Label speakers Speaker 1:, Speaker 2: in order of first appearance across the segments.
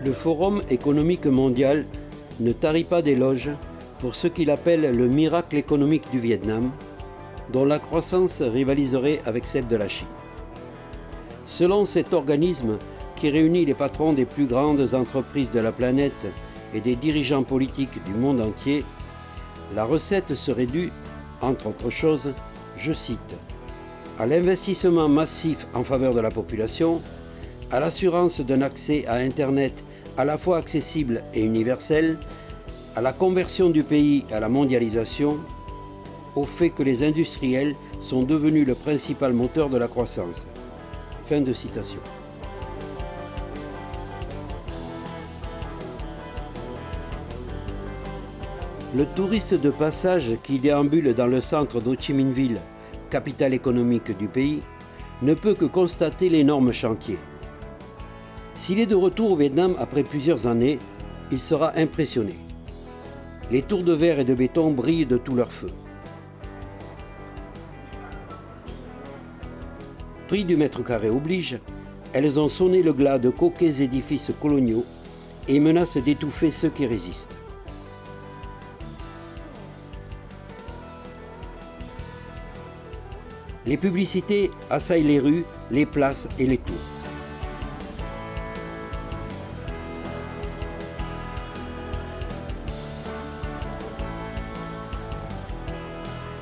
Speaker 1: Le Forum économique mondial ne tarit pas d'éloges pour ce qu'il appelle le miracle économique du Vietnam, dont la croissance rivaliserait avec celle de la Chine. Selon cet organisme, qui réunit les patrons des plus grandes entreprises de la planète et des dirigeants politiques du monde entier, la recette serait due, entre autres choses, je cite, à l'investissement massif en faveur de la population, à l'assurance d'un accès à Internet à la fois accessible et universel, à la conversion du pays à la mondialisation, au fait que les industriels sont devenus le principal moteur de la croissance. Fin de citation. Le touriste de passage qui déambule dans le centre d'Ho Chi Minh Ville, capitale économique du pays, ne peut que constater l'énorme chantier. S'il est de retour au Vietnam après plusieurs années, il sera impressionné. Les tours de verre et de béton brillent de tout leur feu. Prix du mètre carré oblige, elles ont sonné le glas de coquets édifices coloniaux et menacent d'étouffer ceux qui résistent. Les publicités assaillent les rues, les places et les tours.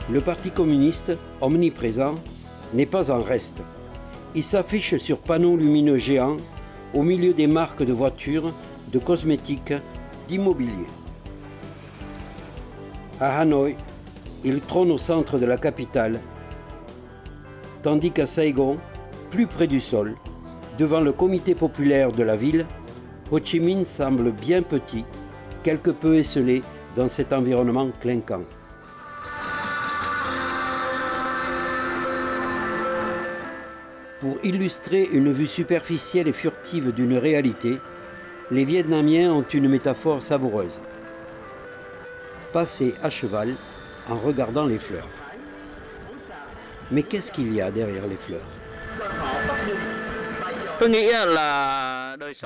Speaker 1: Le Parti communiste, omniprésent, n'est pas en reste. Il s'affiche sur panneaux lumineux géants au milieu des marques de voitures, de cosmétiques, d'immobilier. À Hanoï, il trône au centre de la capitale, tandis qu'à Saigon, plus près du sol, devant le comité populaire de la ville, Ho Chi Minh semble bien petit, quelque peu esselé dans cet environnement clinquant. Pour illustrer une vue superficielle et furtive d'une réalité, les Vietnamiens ont une métaphore savoureuse. Passer à cheval en regardant les fleurs. Mais qu'est-ce qu'il y a derrière les fleurs?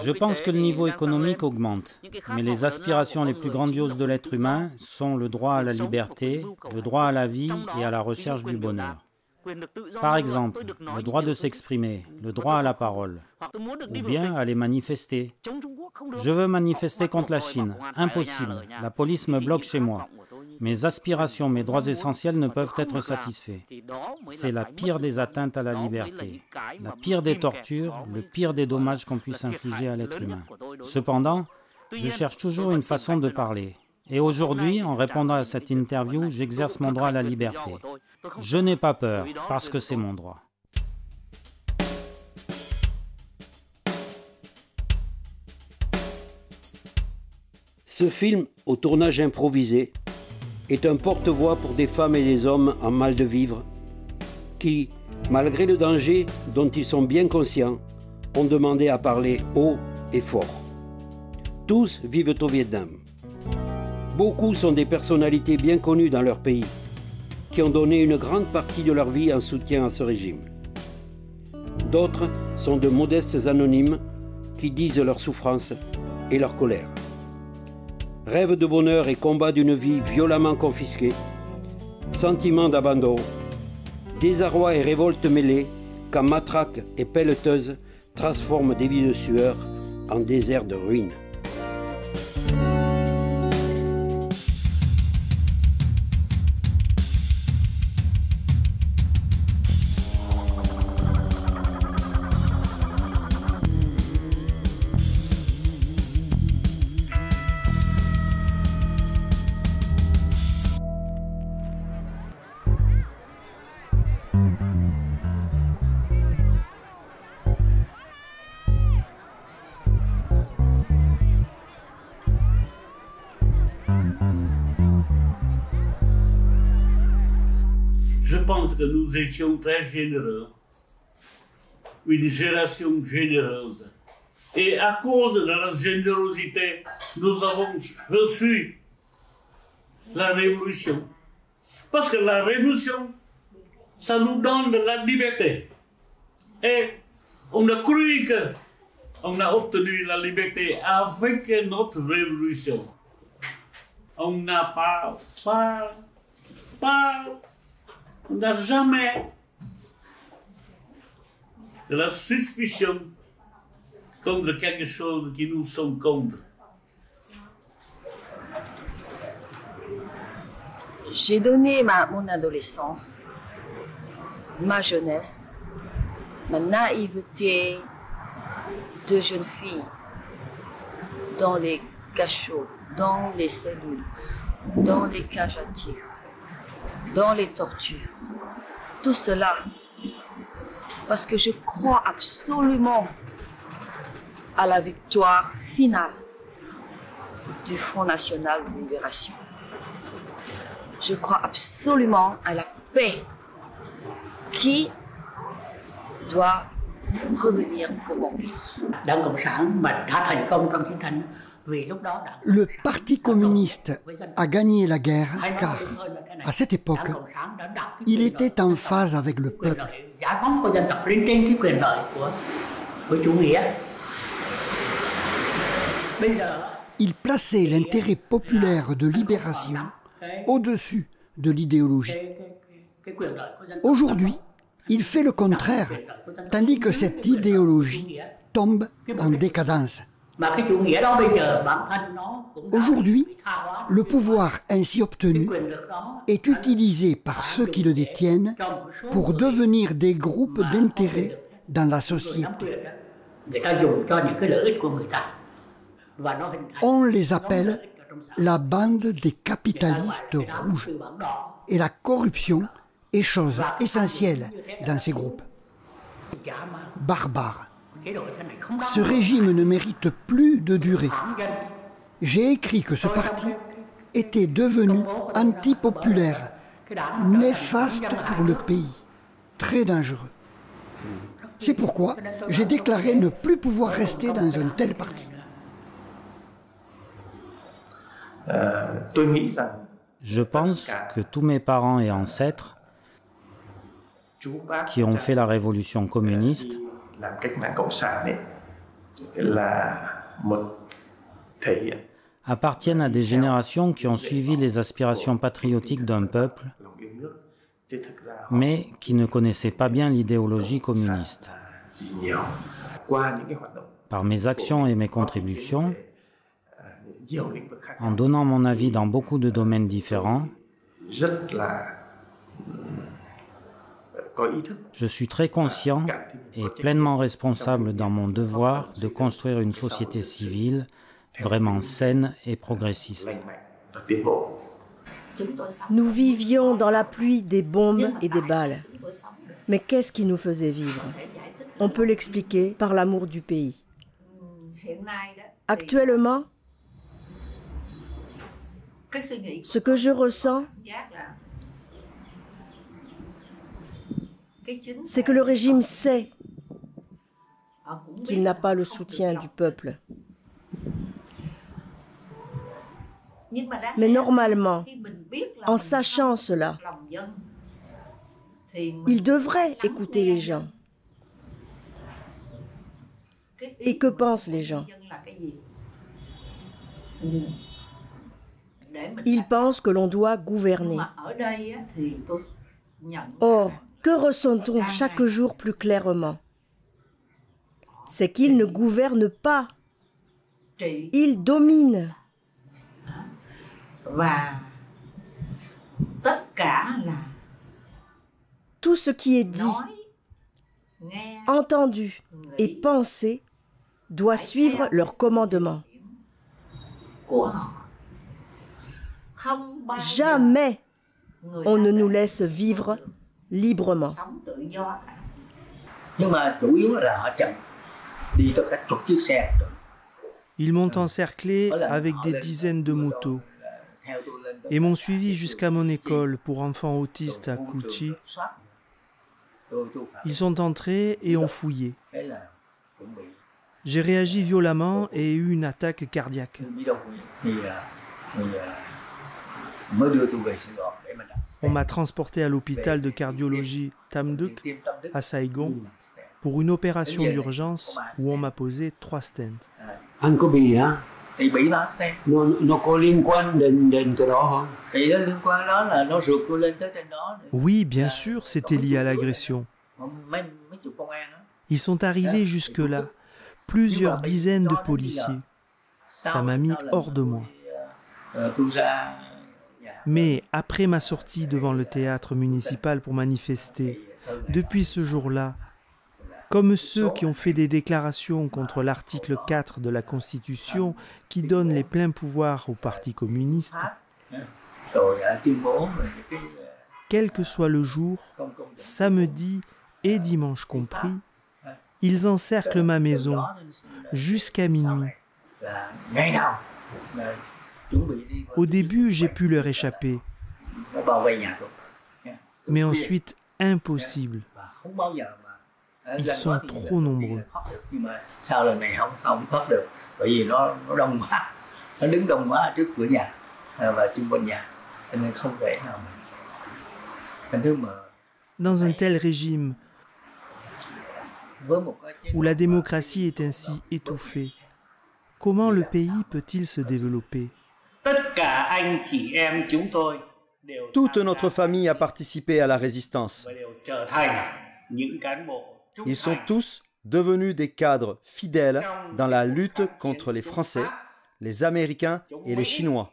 Speaker 2: Je pense que le niveau économique augmente, mais les aspirations les plus grandioses de l'être humain sont le droit à la liberté, le droit à la vie et à la recherche du bonheur. Par exemple, le droit de s'exprimer, le droit à la parole, ou bien aller manifester. Je veux manifester contre la Chine. Impossible. La police me bloque chez moi. Mes aspirations, mes droits essentiels ne peuvent être satisfaits. C'est la pire des atteintes à la liberté, la pire des tortures, le pire des dommages qu'on puisse infliger à l'être humain. Cependant, je cherche toujours une façon de parler. Et aujourd'hui, en répondant à cette interview, j'exerce mon droit à la liberté. Je n'ai pas peur, parce que c'est mon droit.
Speaker 1: Ce film, au tournage improvisé, est un porte-voix pour des femmes et des hommes en mal de vivre, qui, malgré le danger dont ils sont bien conscients, ont demandé à parler haut et fort. Tous vivent au Vietnam. Beaucoup sont des personnalités bien connues dans leur pays, qui ont donné une grande partie de leur vie en soutien à ce régime. D'autres sont de modestes anonymes qui disent leur souffrance et leur colère. Rêve de bonheur et combat d'une vie violemment confisquée, sentiment d'abandon, désarroi et révolte mêlés quand matraques et pelleteuses transforment des vies de sueur en déserts de ruines.
Speaker 3: Je pense que nous étions très généreux, une génération généreuse. Et à cause de la générosité, nous avons reçu la révolution. Parce que la révolution, ça nous donne de la liberté. Et on a cru que On a obtenu la liberté avec notre révolution. On n'a on n'a jamais de la suspicion contre quelque chose qui nous sont contre.
Speaker 4: J'ai donné mon adolescence, ma jeunesse, ma naïveté de jeune fille dans les cachots, dans les cellules, dans les cages à tir, dans les tortures. Tout cela parce que je crois absolument à la victoire finale du Front National de Libération. Je crois absolument à la paix qui doit revenir pour mon pays.
Speaker 5: Le Parti communiste a gagné la guerre car, à cette époque, il était en phase avec le peuple. Il plaçait l'intérêt populaire de libération au-dessus de l'idéologie. Aujourd'hui, il fait le contraire, tandis que cette idéologie tombe en décadence. Aujourd'hui, le pouvoir ainsi obtenu est utilisé par ceux qui le détiennent pour devenir des groupes d'intérêt dans la société. On les appelle la bande des capitalistes rouges. Et la corruption est chose essentielle dans ces groupes. Barbare. Ce régime ne mérite plus de durer. J'ai écrit que ce parti était devenu antipopulaire, néfaste pour le pays, très dangereux. C'est pourquoi j'ai déclaré ne plus pouvoir rester dans un tel parti.
Speaker 2: Je pense que tous mes parents et ancêtres qui ont fait la révolution communiste appartiennent à des générations qui ont suivi les aspirations patriotiques d'un peuple, mais qui ne connaissaient pas bien l'idéologie communiste. Par mes actions et mes contributions, en donnant mon avis dans beaucoup de domaines différents, je suis très conscient et pleinement responsable dans mon devoir de construire une société civile vraiment saine et progressiste.
Speaker 6: Nous vivions dans la pluie des bombes et des balles. Mais qu'est-ce qui nous faisait vivre? On peut l'expliquer par l'amour du pays. Actuellement, ce que je ressens, c'est que le régime sait qu'il n'a pas le soutien du peuple. Mais normalement, en sachant cela, il devrait écouter les gens. Et que pensent les gens? Ils pensent que l'on doit gouverner. Or, que ressent-on chaque jour plus clairement? C'est qu'ils ne gouvernent pas. Ils dominent. Tout ce qui est dit, entendu et pensé doit suivre leur commandement. Jamais on ne nous laisse vivre librement.
Speaker 7: Ils m'ont encerclé avec des dizaines de motos et m'ont suivi jusqu'à mon école pour enfants autistes à Coochie. Ils sont entrés et ont fouillé. J'ai réagi violemment et eu une attaque cardiaque. On m'a transporté à l'hôpital de cardiologie Tam Duc à Saigon pour une opération d'urgence où on m'a posé 3 stents.
Speaker 1: Anh có bị hả? Thì bị 3 stent. Nó có liên quan đến cái đó không? Thì nó liên quan đó là nó rượt tôi lên tới trên đó.
Speaker 7: Oui, bien sûr, c'était lié à l'agression. Ils sont arrivés jusque-là, plusieurs dizaines de policiers. Ça m'a mis hors de moi. Mais après ma sortie devant le théâtre municipal pour manifester, depuis ce jour-là, comme ceux qui ont fait des déclarations contre l'article 4 de la Constitution qui donne les pleins pouvoirs au Parti communiste, quel que soit le jour, samedi et dimanche compris, ils encerclent ma maison jusqu'à minuit. Au début, j'ai pu leur échapper, mais ensuite, impossible. Ils sont trop nombreux. Dans un tel régime, où la démocratie est ainsi étouffée, comment le pays peut-il se développer?
Speaker 8: Toute notre famille a participé à la résistance. Ils sont tous devenus des cadres fidèles dans la lutte contre les Français, les Américains et les Chinois.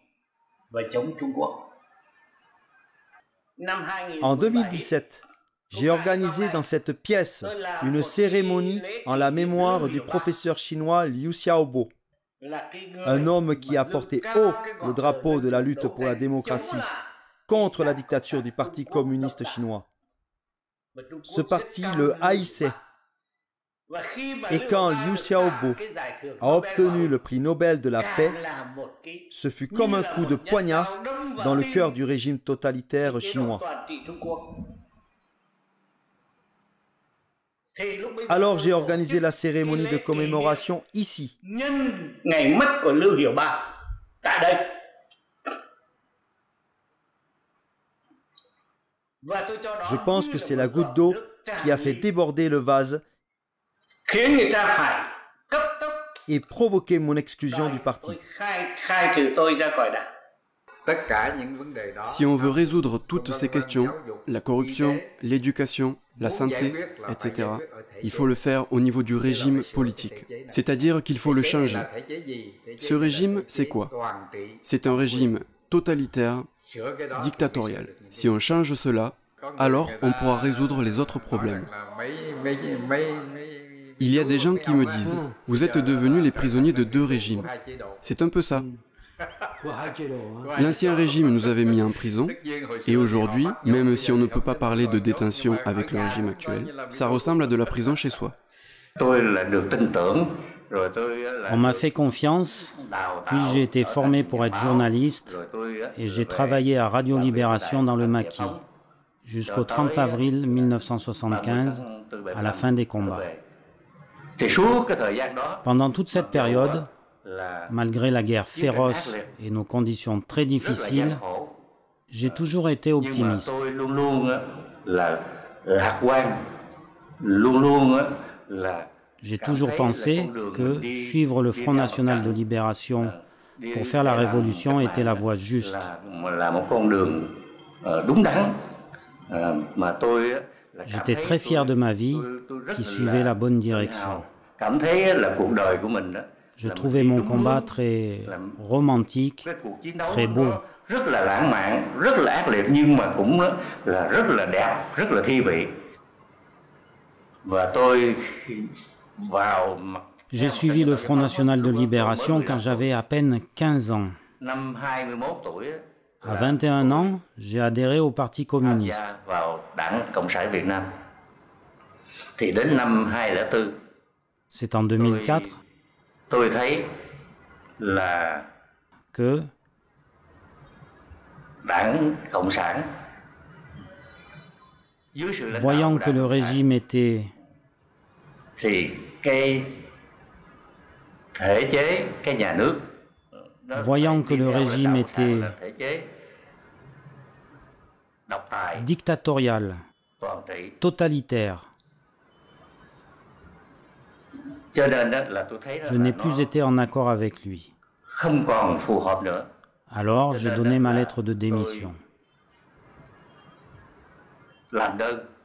Speaker 8: En 2017, j'ai organisé dans cette pièce une cérémonie en la mémoire du professeur chinois Liu Xiaobo, un homme qui a porté haut le drapeau de la lutte pour la démocratie contre la dictature du Parti communiste chinois. Ce parti le haïssait. Et quand Liu Xiaobo a obtenu le prix Nobel de la paix, ce fut comme un coup de poignard dans le cœur du régime totalitaire chinois. Alors j'ai organisé la cérémonie de commémoration ici. Je pense que c'est la goutte d'eau qui a fait déborder le vase et provoqué mon exclusion du parti.
Speaker 9: Si on veut résoudre toutes ces questions, la corruption, l'éducation, la santé, etc., il faut le faire au niveau du régime politique. C'est-à-dire qu'il faut le changer. Ce régime, c'est quoi? C'est un régime totalitaire, dictatorial. Si on change cela, alors on pourra résoudre les autres problèmes. Il y a des gens qui me disent « Vous êtes devenus les prisonniers de 2 régimes ». C'est un peu ça. L'ancien régime nous avait mis en prison, et aujourd'hui, même si on ne peut pas parler de détention avec le régime actuel, ça ressemble à de la prison chez soi.
Speaker 2: On m'a fait confiance, puis j'ai été formé pour être journaliste, et j'ai travaillé à Radio Libération dans le Maquis, jusqu'au 30 avril 1975, à la fin des combats. Pendant toute cette période, malgré la guerre féroce et nos conditions très difficiles, j'ai toujours été optimiste. J'ai toujours pensé que suivre le Front National de Libération pour faire la révolution était la voie juste. J'étais très fier de ma vie qui suivait la bonne direction. Je trouvais mon combat très romantique, très beau. J'ai suivi le Front National de Libération quand j'avais à peine 15 ans. À 21 ans, j'ai adhéré au Parti communiste. C'est en 2004 que voyant que le régime était dictatorial, totalitaire, Je n'ai plus été en accord avec lui. Alors, j'ai donné ma lettre de démission.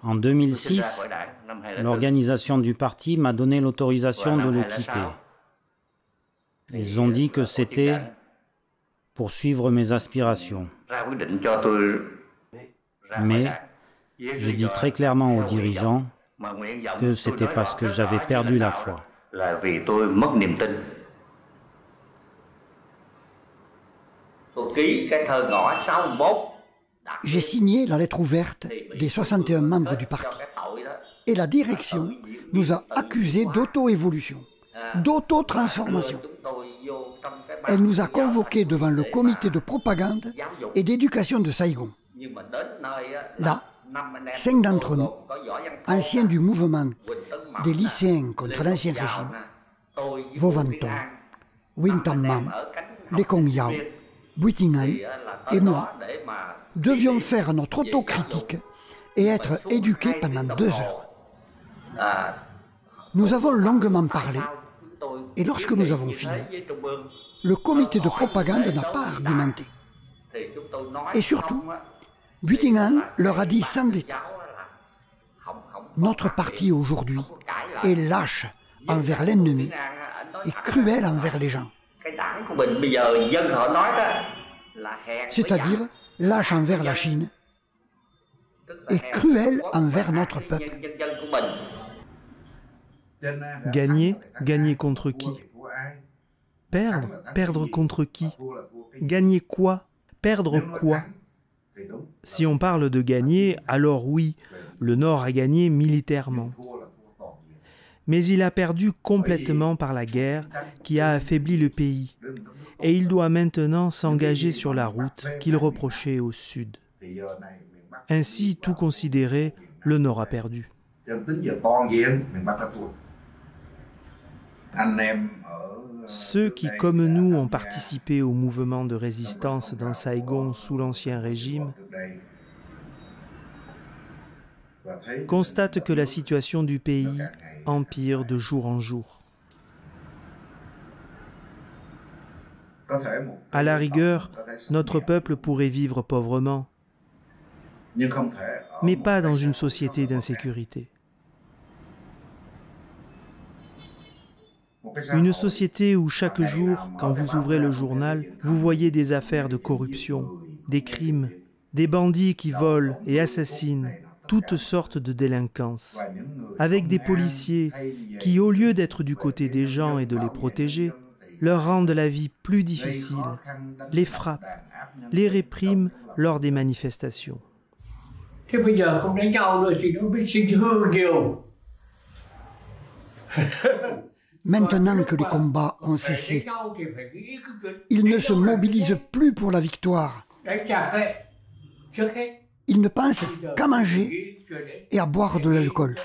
Speaker 2: En 2006, l'organisation du parti m'a donné l'autorisation de le quitter. Ils ont dit que c'était pour suivre mes aspirations. Mais j'ai dit très clairement aux dirigeants que c'était parce que j'avais perdu la foi.
Speaker 5: J'ai signé la lettre ouverte des 61 membres du parti. Et la direction nous a accusés d'auto-évolution, d'auto-transformation. Elle nous a convoqués devant le comité de propagande et d'éducation de Saigon. Là, 5 d'entre nous, anciens du mouvement des lycéens contre l'ancien régime, Vovanton, Wintamman, Lekong Yao, Buitingan et moi, devions faire notre autocritique et être éduqués pendant 2 heures. Nous avons longuement parlé et lorsque nous avons fini, le comité de propagande n'a pas argumenté. Et surtout, Buitingan leur a dit sans détour: notre parti aujourd'hui est lâche envers l'ennemi et cruel envers les gens. C'est-à-dire lâche envers la Chine et cruel envers notre peuple.
Speaker 7: Gagner, gagner contre qui? Perdre, perdre contre qui? Gagner quoi? Perdre quoi? Si on parle de gagner, alors oui, le Nord a gagné militairement. Mais il a perdu complètement par la guerre qui a affaibli le pays. Et il doit maintenant s'engager sur la route qu'il reprochait au Sud. Ainsi, tout considéré, le Nord a perdu. Ceux qui, comme nous, ont participé au mouvement de résistance dans Saigon sous l'Ancien Régime constatent que la situation du pays empire de jour en jour. À la rigueur, notre peuple pourrait vivre pauvrement, mais pas dans une société d'insécurité. Une société où chaque jour, quand vous ouvrez le journal, vous voyez des affaires de corruption, des crimes, des bandits qui volent et assassinent, toutes sortes de délinquances, avec des policiers qui, au lieu d'être du côté des gens et de les protéger, leur rendent la vie plus difficile, les frappent, les répriment lors des manifestations.
Speaker 5: Maintenant que les combats ont cessé, ils ne se mobilisent plus pour la victoire. Ils ne pensent qu'à manger et à boire de l'alcool.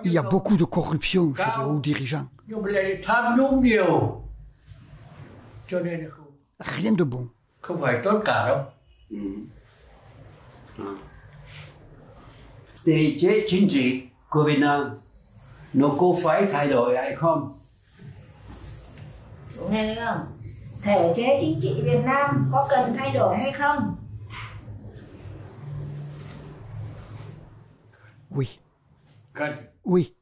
Speaker 5: Il y a beaucoup de corruption chez les hauts dirigeants. Rien de bon.
Speaker 1: Thể chế chính trị của Việt Nam nó có phải thay đổi hay không?
Speaker 10: Nghe thấy không? Thể chế chính trị Việt Nam có cần thay đổi hay không?
Speaker 5: Oui. Oui.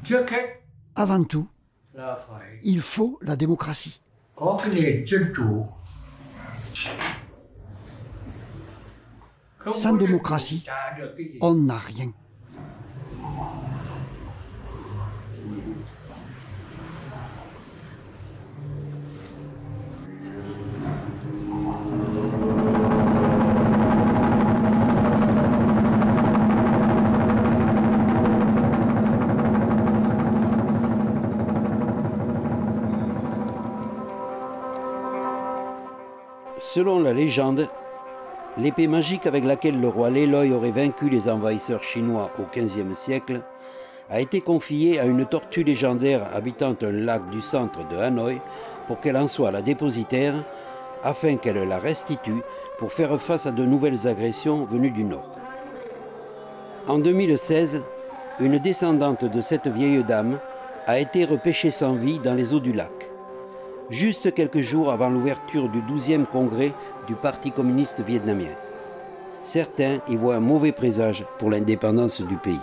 Speaker 3: Trước hết,
Speaker 5: avant tout,
Speaker 3: là phải
Speaker 5: il faut la démocratie.
Speaker 3: có cái nền dân chủ.
Speaker 5: Sans démocratie, on n'a rien.
Speaker 1: Selon la légende, l'épée magique avec laquelle le roi Léloi aurait vaincu les envahisseurs chinois au XVe siècle a été confiée à une tortue légendaire habitant un lac du centre de Hanoï pour qu'elle en soit la dépositaire afin qu'elle la restitue pour faire face à de nouvelles agressions venues du nord. En 2016, une descendante de cette vieille dame a été repêchée sans vie dans les eaux du lac, juste quelques jours avant l'ouverture du 12e congrès du Parti communiste vietnamien. Certains y voient un mauvais présage pour l'indépendance du pays.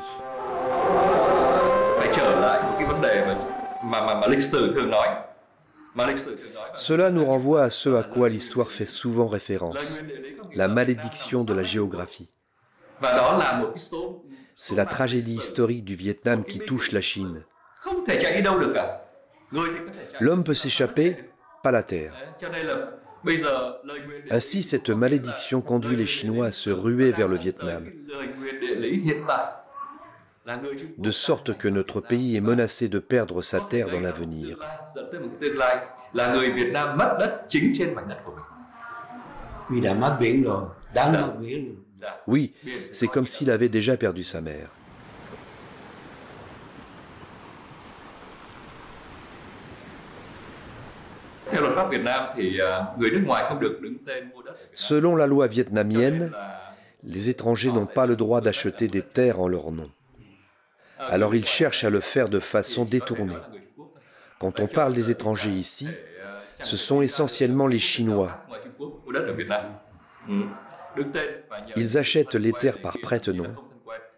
Speaker 11: Cela nous renvoie à ce à quoi l'histoire fait souvent référence, la malédiction de la géographie. C'est la tragédie historique du Vietnam qui touche la Chine. L'homme peut s'échapper, pas la terre. Ainsi, cette malédiction conduit les Chinois à se ruer vers le Vietnam, de sorte que notre pays est menacé de perdre sa terre dans l'avenir. Oui, c'est comme s'il avait déjà perdu sa mère. Selon la loi vietnamienne, les étrangers n'ont pas le droit d'acheter des terres en leur nom. Alors ils cherchent à le faire de façon détournée. Quand on parle des étrangers ici, ce sont essentiellement les Chinois. Ils achètent les terres par prête-nom,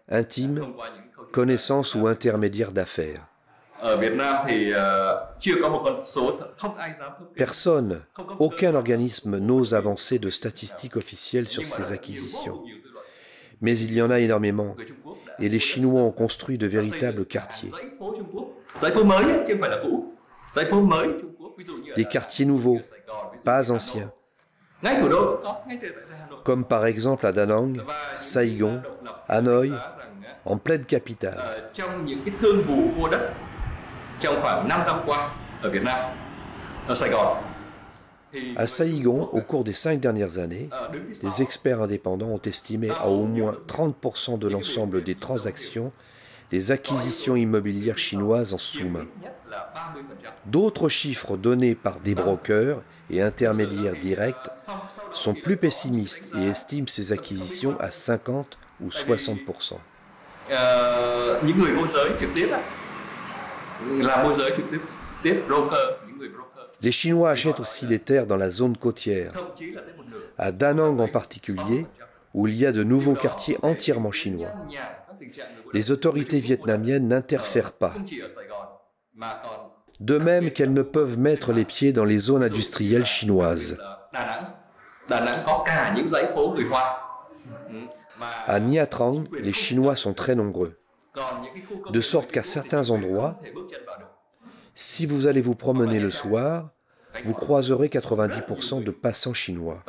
Speaker 11: intime, connaissance ou intermédiaire d'affaires. Personne, aucun organisme n'ose avancer de statistiques officielles sur ces acquisitions. Mais il y en a énormément, et les Chinois ont construit de véritables quartiers. Des quartiers nouveaux, pas anciens. Comme par exemple à Da Nang, Saigon, Hanoï, en pleine capitale. À Saigon, au cours des 5 dernières années, des experts indépendants ont estimé à au moins 30% de l'ensemble des transactions des acquisitions immobilières chinoises en sous-main. D'autres chiffres donnés par des brokers et intermédiaires directs sont plus pessimistes et estiment ces acquisitions à 50 ou 60%. Les Chinois achètent aussi les terres dans la zone côtière, à Da Nang en particulier, où il y a de nouveaux quartiers entièrement chinois. Les autorités vietnamiennes n'interfèrent pas, de même qu'elles ne peuvent mettre les pieds dans les zones industrielles chinoises. À Nha Trang, les Chinois sont très nombreux, de sorte qu'à certains endroits, si vous allez vous promener le soir, vous croiserez 90% de passants chinois.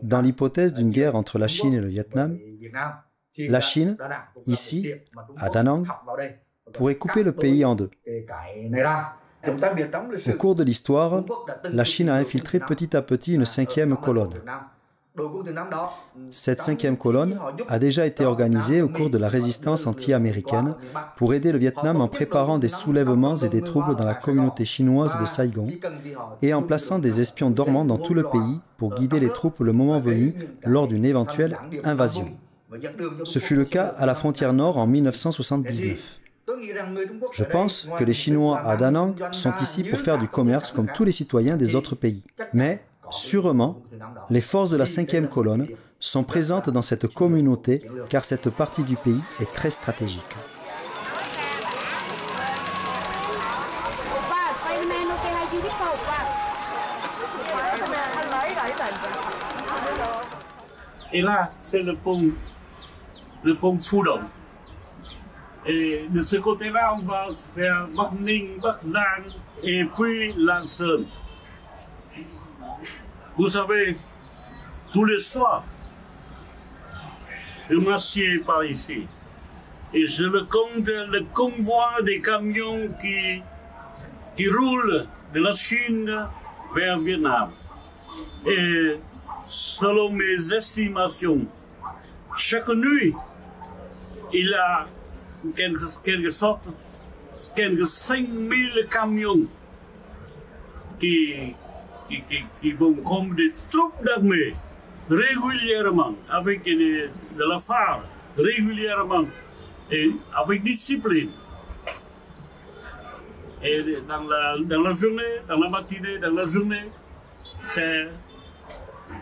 Speaker 2: Dans l'hypothèse d'une guerre entre la Chine et le Vietnam, la Chine, ici, à Da Nang, pourrait couper le pays en deux. Au cours de l'histoire, la Chine a infiltré petit à petit une 5e colonne. Cette 5e colonne a déjà été organisée au cours de la résistance anti-américaine pour aider le Vietnam en préparant des soulèvements et des troubles dans la communauté chinoise de Saigon et en plaçant des espions dormants dans tout le pays pour guider les troupes le moment venu lors d'une éventuelle invasion. Ce fut le cas à la frontière nord en 1979. Je pense que les Chinois à Da Nang sont ici pour faire du commerce comme tous les citoyens des autres pays. Mais, sûrement, les forces de la 5e colonne sont présentes dans cette communauté car cette partie du pays est très stratégique.
Speaker 3: Et là, c'est le pont Phu Dong. Et de ce côté-là, on va faire Bắc Ninh, Bắc Giang et puis Lang Sơn. Vous savez, tous les soirs, je m'assieds par ici et je le compte le convoi des camions qui roulent de la Chine vers le Vietnam. Et selon mes estimations, chaque nuit, il y a quelque sorte, quelques 5000 camions qui qui vont comme des troupes d'armée régulièrement, avec de la phare régulièrement et avec discipline. Et dans la journée, dans la matinée, dans la journée, c'est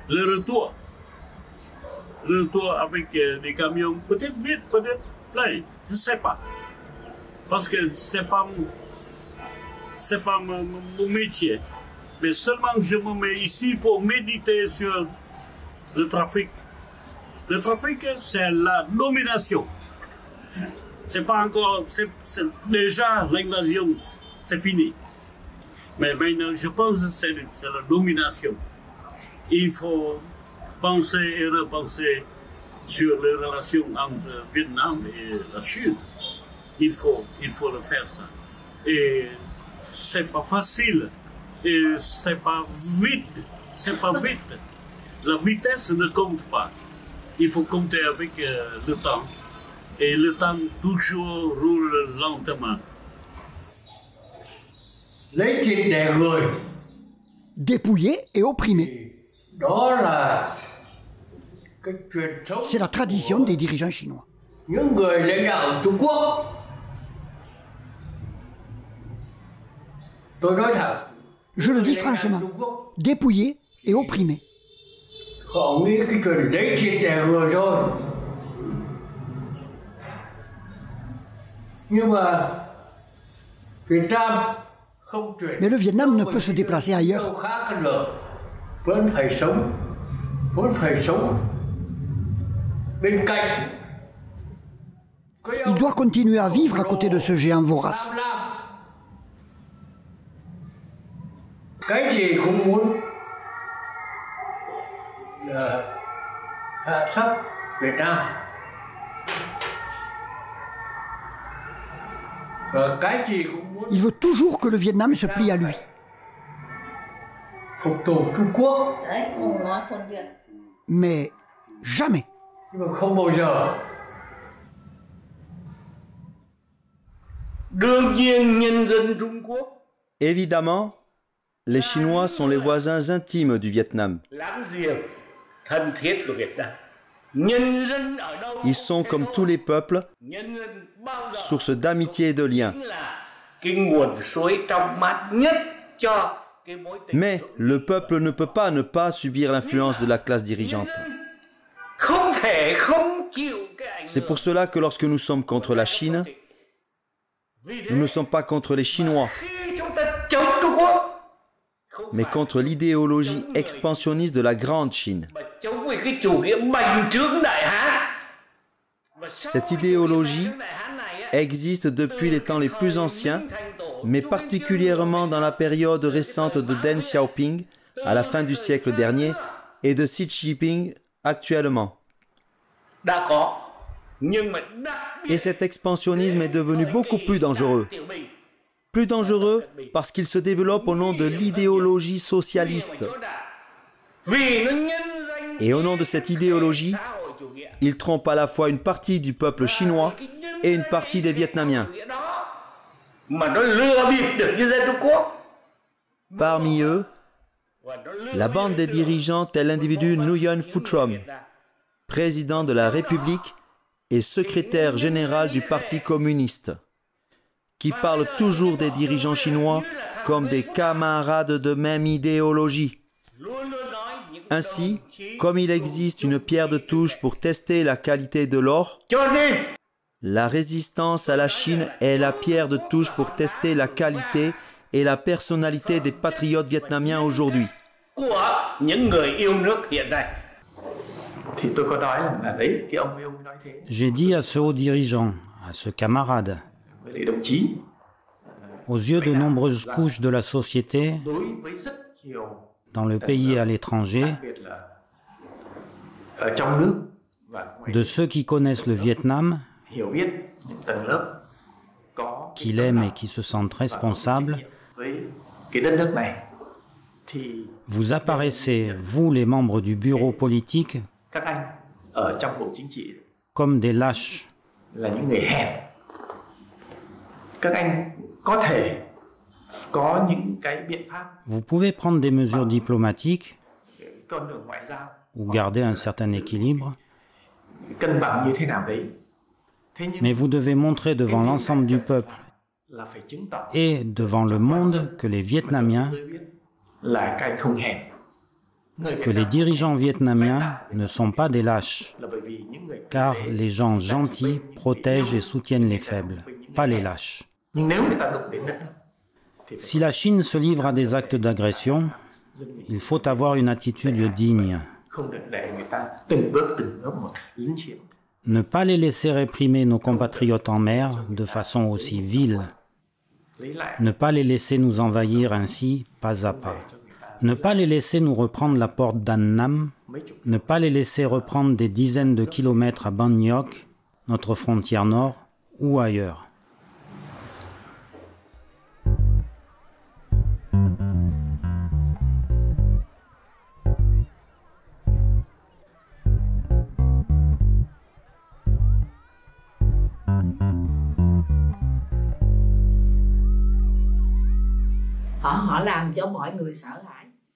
Speaker 3: le retour. Le retour avec des camions, peut-être vite, peut-être plein, je ne sais pas. Parce que ce n'est pas mon métier. Mais seulement je me mets ici pour méditer sur le trafic. Le trafic, c'est la domination. C'est pas encore, c'est déjà l'invasion, c'est fini. Mais maintenant, je pense que c'est la domination. Il faut penser et repenser sur les relations entre Vietnam et la Chine. Il faut le faire ça. Et c'est pas facile. Et c'est pas vite. C'est pas vite. La vitesse ne compte pas. Il faut compter avec le temps. Et le temps toujours roule lentement.
Speaker 5: Dépouillé et opprimé. C'est la tradition des dirigeants chinois. Je le dis franchement, dépouillé et opprimé. Mais le Vietnam ne peut se déplacer ailleurs. Il doit continuer à vivre à côté de ce géant vorace. Il veut toujours que le Vietnam se plie à lui. Mais jamais.
Speaker 8: Évidemment, les Chinois sont les voisins intimes du Vietnam. Ils sont comme tous les peuples, source d'amitié et de liens. Mais le peuple ne peut pas ne pas subir l'influence de la classe dirigeante. C'est pour cela que lorsque nous sommes contre la Chine, nous ne sommes pas contre les Chinois, mais contre l'idéologie expansionniste de la Grande Chine. Cette idéologie existe depuis les temps les plus anciens, mais particulièrement dans la période récente de Deng Xiaoping, à la fin du siècle dernier, et de Xi Jinping actuellement. Et cet expansionnisme est devenu beaucoup plus dangereux. Plus dangereux parce qu'il se développe au nom de l'idéologie socialiste. Et au nom de cette idéologie, il trompe à la fois une partie du peuple chinois et une partie des Vietnamiens. Parmi eux, la bande des dirigeants est l'individu Nguyen Phu Trong, président de la République et secrétaire général du Parti communiste, qui parle toujours des dirigeants chinois comme des camarades de même idéologie. Ainsi, comme il existe une pierre de touche pour tester la qualité de l'or, la résistance à la Chine est la pierre de touche pour tester la qualité et la personnalité des patriotes vietnamiens aujourd'hui.
Speaker 2: J'ai dit à ce haut dirigeant, à ce camarade, aux yeux de nombreuses couches de la société, dans le pays et à l'étranger, de ceux qui connaissent le Vietnam, qui l'aiment et qui se sentent responsables, vous apparaissez, vous les membres du bureau politique, comme des lâches. Vous pouvez prendre des mesures diplomatiques ou garder un certain équilibre, mais vous devez montrer devant l'ensemble du peuple et devant le monde que les Vietnamiens, que les dirigeants vietnamiens ne sont pas des lâches, car les gens gentils protègent et soutiennent les faibles, pas les lâches. Si la Chine se livre à des actes d'agression, il faut avoir une attitude digne. Ne pas les laisser réprimer nos compatriotes en mer de façon aussi vile. Ne pas les laisser nous envahir ainsi, pas à pas. Ne pas les laisser nous reprendre la porte d'An Nam. Ne pas les laisser reprendre des dizaines de kilomètres à Ban Ngoc, notre frontière nord, ou ailleurs.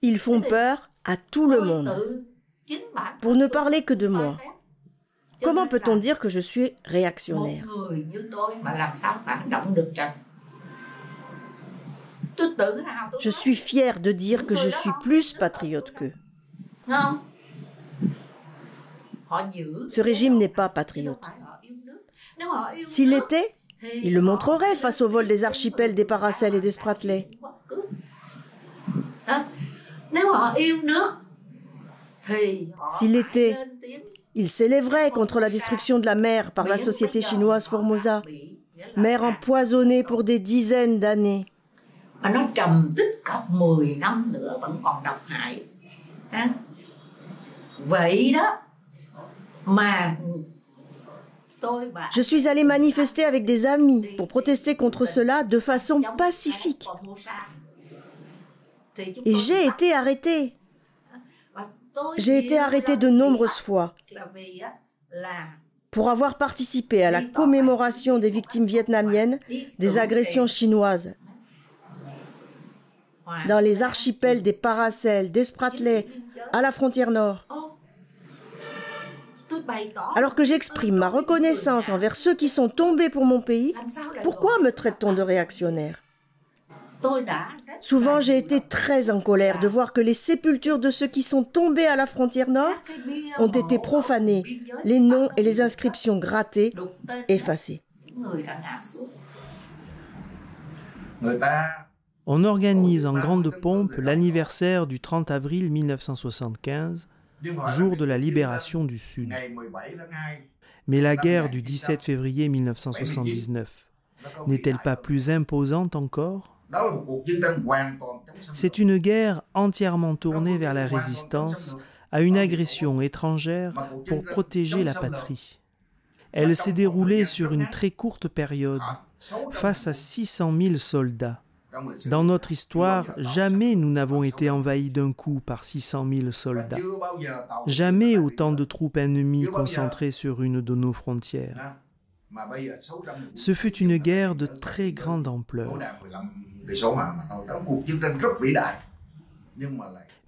Speaker 6: Ils font peur à tout le monde, pour ne parler que de moi. Comment peut-on dire que je suis réactionnaire? Je suis fière de dire que je suis plus patriote qu'eux. Ce régime n'est pas patriote. S'il l'était, il le montrerait face au vol des archipels des Paracels et des Spratleys. S'il l'était, il s'élèverait contre la destruction de la mer par la société chinoise Formosa, mer empoisonnée pour des dizaines d'années. Je suis allée manifester avec des amis pour protester contre cela de façon pacifique. Et j'ai été arrêtée. J'ai été arrêtée de nombreuses fois pour avoir participé à la commémoration des victimes vietnamiennes des agressions chinoises dans les archipels des Paracels, des Spratleys, à la frontière nord. Alors que j'exprime ma reconnaissance envers ceux qui sont tombés pour mon pays, pourquoi me traite-t-on de réactionnaire? Souvent, j'ai été très en colère de voir que les sépultures de ceux qui sont tombés à la frontière nord ont été profanées, les noms et les inscriptions grattées, effacées.
Speaker 7: On organise en grande pompe l'anniversaire du 30 avril 1975, jour de la libération du Sud. Mais la guerre du 17 février 1979 n'est-elle pas plus imposante encore? C'est une guerre entièrement tournée vers la résistance à une agression étrangère pour protéger la patrie. Elle s'est déroulée sur une très courte période, face à 600 000 soldats. Dans notre histoire, jamais nous n'avons été envahis d'un coup par 600 000 soldats. Jamais autant de troupes ennemies concentrées sur une de nos frontières. Ce fut une guerre de très grande ampleur.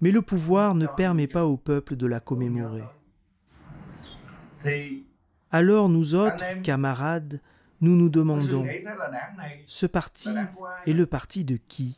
Speaker 7: Mais le pouvoir ne permet pas au peuple de la commémorer. Alors nous autres, camarades, nous nous demandons, ce parti est le parti de qui?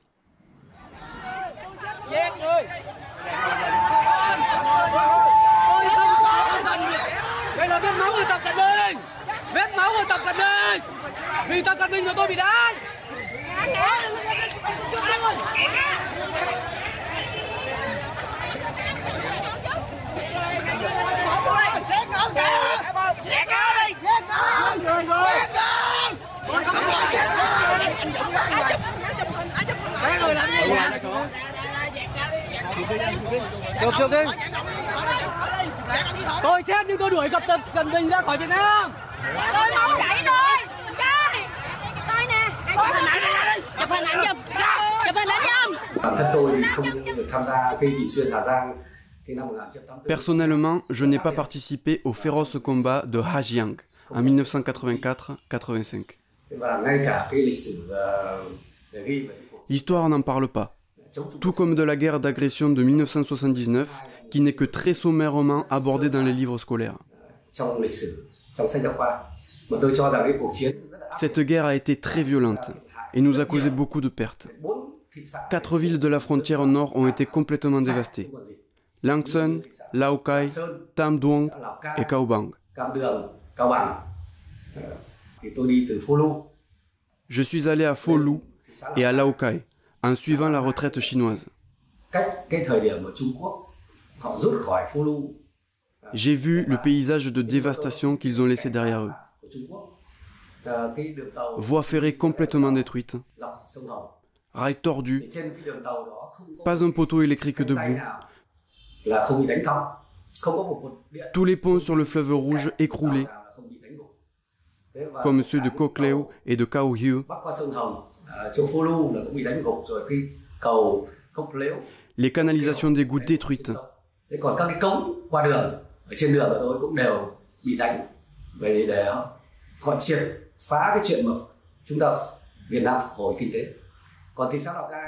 Speaker 12: Tôi chết nhưng tôi đuổi gặp Tập Đình ra khỏi Việt Nam. Tôi không chạy rồi. Chơi. Tôi nè. Chụp hình ảnh giùm. Chụp hình ảnh giùm.
Speaker 13: Bản thân tôi không được tham gia cây Vị Xuyên Hà Giang.
Speaker 9: Personnellement, je n'ai pas participé au féroce combat de Ha Giang en 1984-85. L'histoire n'en parle pas. Tout comme de la guerre d'agression de 1979, qui n'est que très sommairement abordée dans les livres scolaires. Cette guerre a été très violente et nous a causé beaucoup de pertes. 4 villes de la frontière nord ont été complètement dévastées. Lang Son, Lao Cai, Tam Duong et Cao Bang. Je suis allé à Pho Lu et à Lao Cai en suivant la retraite chinoise. J'ai vu le paysage de dévastation qu'ils ont laissé derrière eux. Voies ferrées complètement détruites, rails tordus, pas un poteau électrique debout, tous les ponts sur le fleuve Rouge écroulés, comme ceux de Ko Cleo et de Cao Hieu. Les canalisations d'égouts détruites.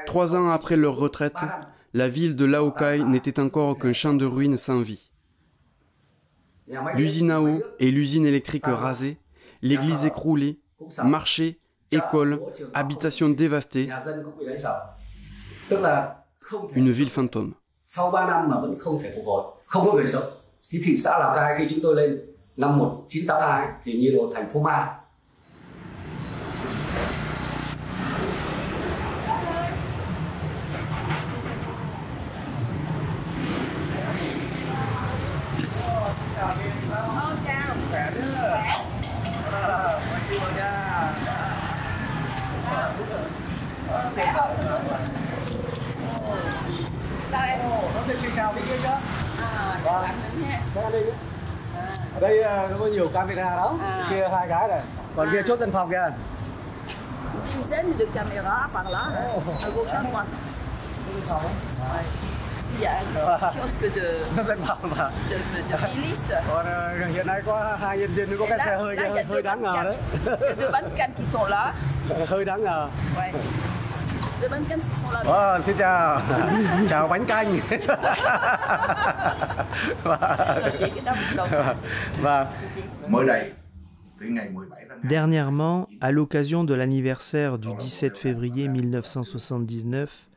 Speaker 9: Trois ans après leur retraite, la ville de Lao Cai n'était encore qu'un champ de ruines sans vie. L'usine à eau et l'usine électrique rasées, l'église écroulée, marchés, écoles, habitations dévastées. Une ville fantôme.
Speaker 13: Ở đây nó có nhiều camera đó, kia 2 cái này, còn kia chốt dân phòng kìa.
Speaker 14: Une dizaine de caméras par là, à gauche à droite. Il y a un kiosque de milice.
Speaker 13: Còn hiện nay có 2 nhân viên có cái xe hơi đáng ngờ đấy.
Speaker 14: Deux bancanes qui sont là.
Speaker 13: Hơi đáng ngờ.
Speaker 14: Deux bancanes qui sont là.
Speaker 13: Xin chào. Chào bánh canh.
Speaker 7: Dernièrement, à l'occasion de l'anniversaire du 17 février 1979,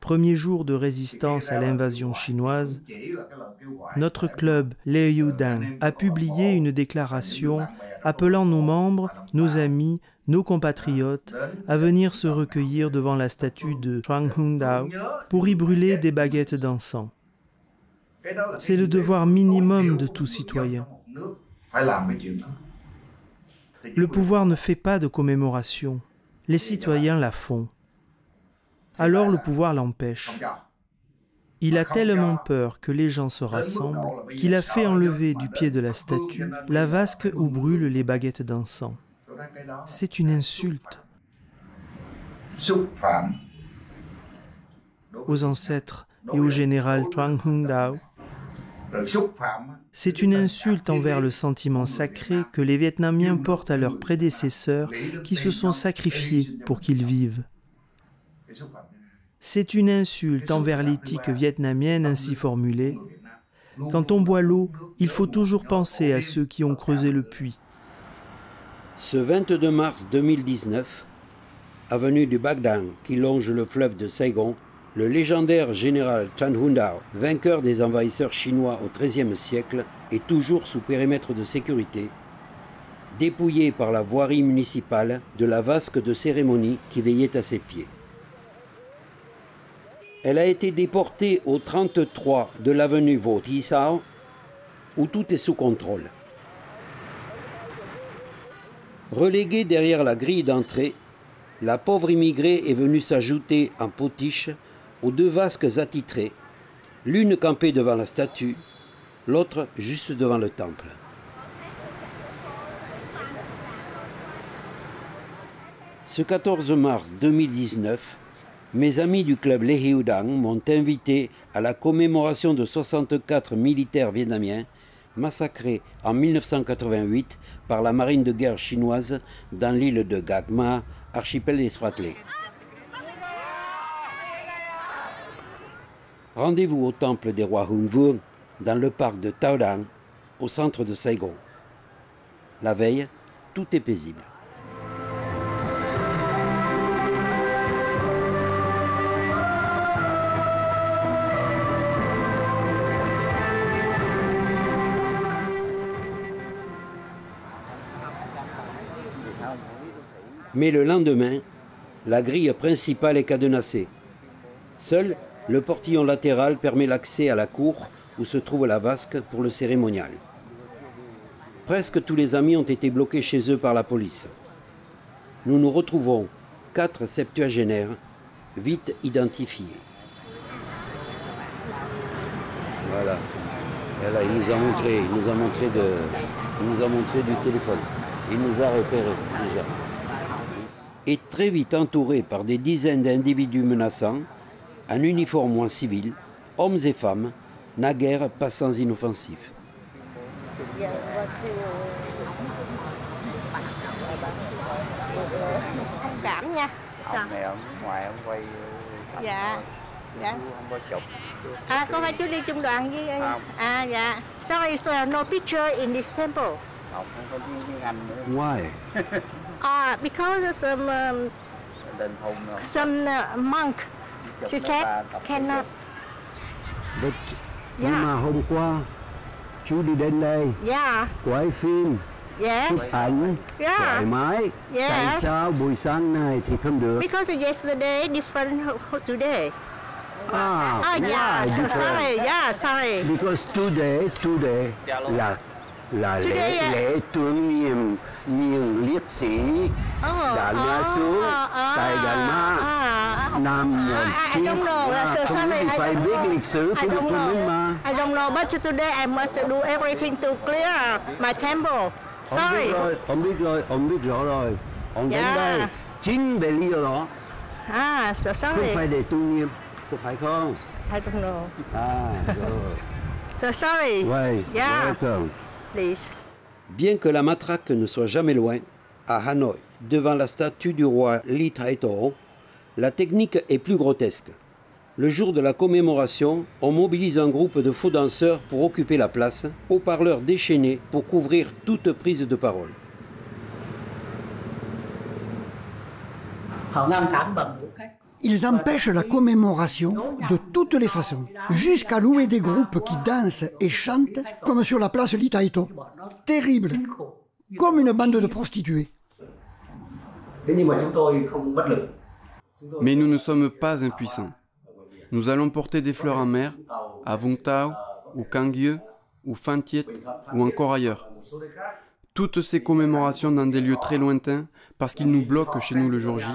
Speaker 7: premier jour de résistance à l'invasion chinoise, notre club Liuyudang a publié une déclaration appelant nos membres, nos amis, nos compatriotes à venir se recueillir devant la statue de Trang Hung Dao pour y brûler des baguettes d'encens. C'est le devoir minimum de tout citoyen. Le pouvoir ne fait pas de commémoration, les citoyens la font. Alors le pouvoir l'empêche. Il a tellement peur que les gens se rassemblent qu'il a fait enlever du pied de la statue la vasque où brûlent les baguettes d'encens. C'est une insulte aux ancêtres et au général Trang Hung Dao. C'est une insulte envers le sentiment sacré que les Vietnamiens portent à leurs prédécesseurs qui se sont sacrifiés pour qu'ils vivent. C'est une insulte envers l'éthique vietnamienne ainsi formulée. Quand on boit l'eau, il faut toujours penser à ceux qui ont creusé le puits.
Speaker 1: Ce 22 mars 2019, avenue du Bac Dang, qui longe le fleuve de Saigon, le légendaire général Trang Hung Dao, vainqueur des envahisseurs chinois au XIIIe siècle, est toujours sous périmètre de sécurité, dépouillé par la voirie municipale de la vasque de cérémonie qui veillait à ses pieds. Elle a été déportée au 33 de l'avenue Vo Thi Sao, où tout est sous contrôle. Reléguée derrière la grille d'entrée, la pauvre immigrée est venue s'ajouter en potiche aux 2 vasques attitrées, l'une campée devant la statue, l'autre juste devant le temple. Ce 14 mars 2019, mes amis du club Liuyudang m'ont invité à la commémoration de 64 militaires vietnamiens massacrés en 1988 par la marine de guerre chinoise dans l'île de Gạc Ma, archipel des Spratly. Rendez-vous au temple des rois Hung Vuong, dans le parc de Tao Dang, au centre de Saigon. La veille, tout est paisible. Mais le lendemain, la grille principale est cadenassée. Seul le portillon latéral permet l'accès à la cour où se trouve la vasque pour le cérémonial. Presque tous les amis ont été bloqués chez eux par la police. Nous nous retrouvons 4 septuagénaires, vite identifiés. Voilà. Et là, il nous a montré du téléphone. Il nous a repérés déjà. Et très vite entouré par des dizaines d'individus menaçants, en uniforme ou en civil, hommes et femmes, naguère pas sans inoffensifs.
Speaker 10: Cảm nha. Ông này ông ngoài ông quay. Dạ. Dạ. Không có chụp. À, có phải chú đi chung đoàn với không? À dạ. Sorry sir, no picture in this temple. Không có tiếng Anh nữa.
Speaker 1: Why?
Speaker 10: Because some monk, she said, cannot.
Speaker 1: But nhưng mà hôm qua chú đi đến đây, quay phim, chụp ảnh, thoải mái. Tại sao buổi sáng này thì không được?
Speaker 10: Because yesterday different today.
Speaker 1: Yeah,
Speaker 10: so sorry.
Speaker 1: Because today là lễ tưởng niệm những liệt sĩ đã ngã xuống tại Đàn Ma năm 19. Không phải biết lịch sử của Đức Minh mà.
Speaker 10: I don't know, but today I must do everything to clear my temple. Sorry.
Speaker 1: Ông biết rõ rồi. Ông đến đây chính về lý do đó.
Speaker 10: So sorry.
Speaker 1: Không phải để tưởng niệm, có phải không?
Speaker 10: I don't know.
Speaker 1: Rồi.
Speaker 10: So sorry.
Speaker 1: Ouais, welcome.
Speaker 10: Please.
Speaker 1: Bien que la matraque ne soit jamais loin, à Hanoï, devant la statue du roi Ly Thae-to, la technique est plus grotesque. Le jour de la commémoration, on mobilise un groupe de faux danseurs pour occuper la place, haut-parleurs déchaînés pour couvrir toute prise de parole.
Speaker 5: Ils empêchent la commémoration de toutes les façons, jusqu'à louer des groupes qui dansent et chantent comme sur la place Ly Thae-to. Terrible, comme une bande de prostituées.
Speaker 9: Mais nous ne sommes pas impuissants. Nous allons porter des fleurs en mer, à Vung Tau, ou Kangyeu, ou Phan Thiet, ou encore ailleurs. Toutes ces commémorations dans des lieux très lointains, parce qu'ils nous bloquent chez nous le jour J,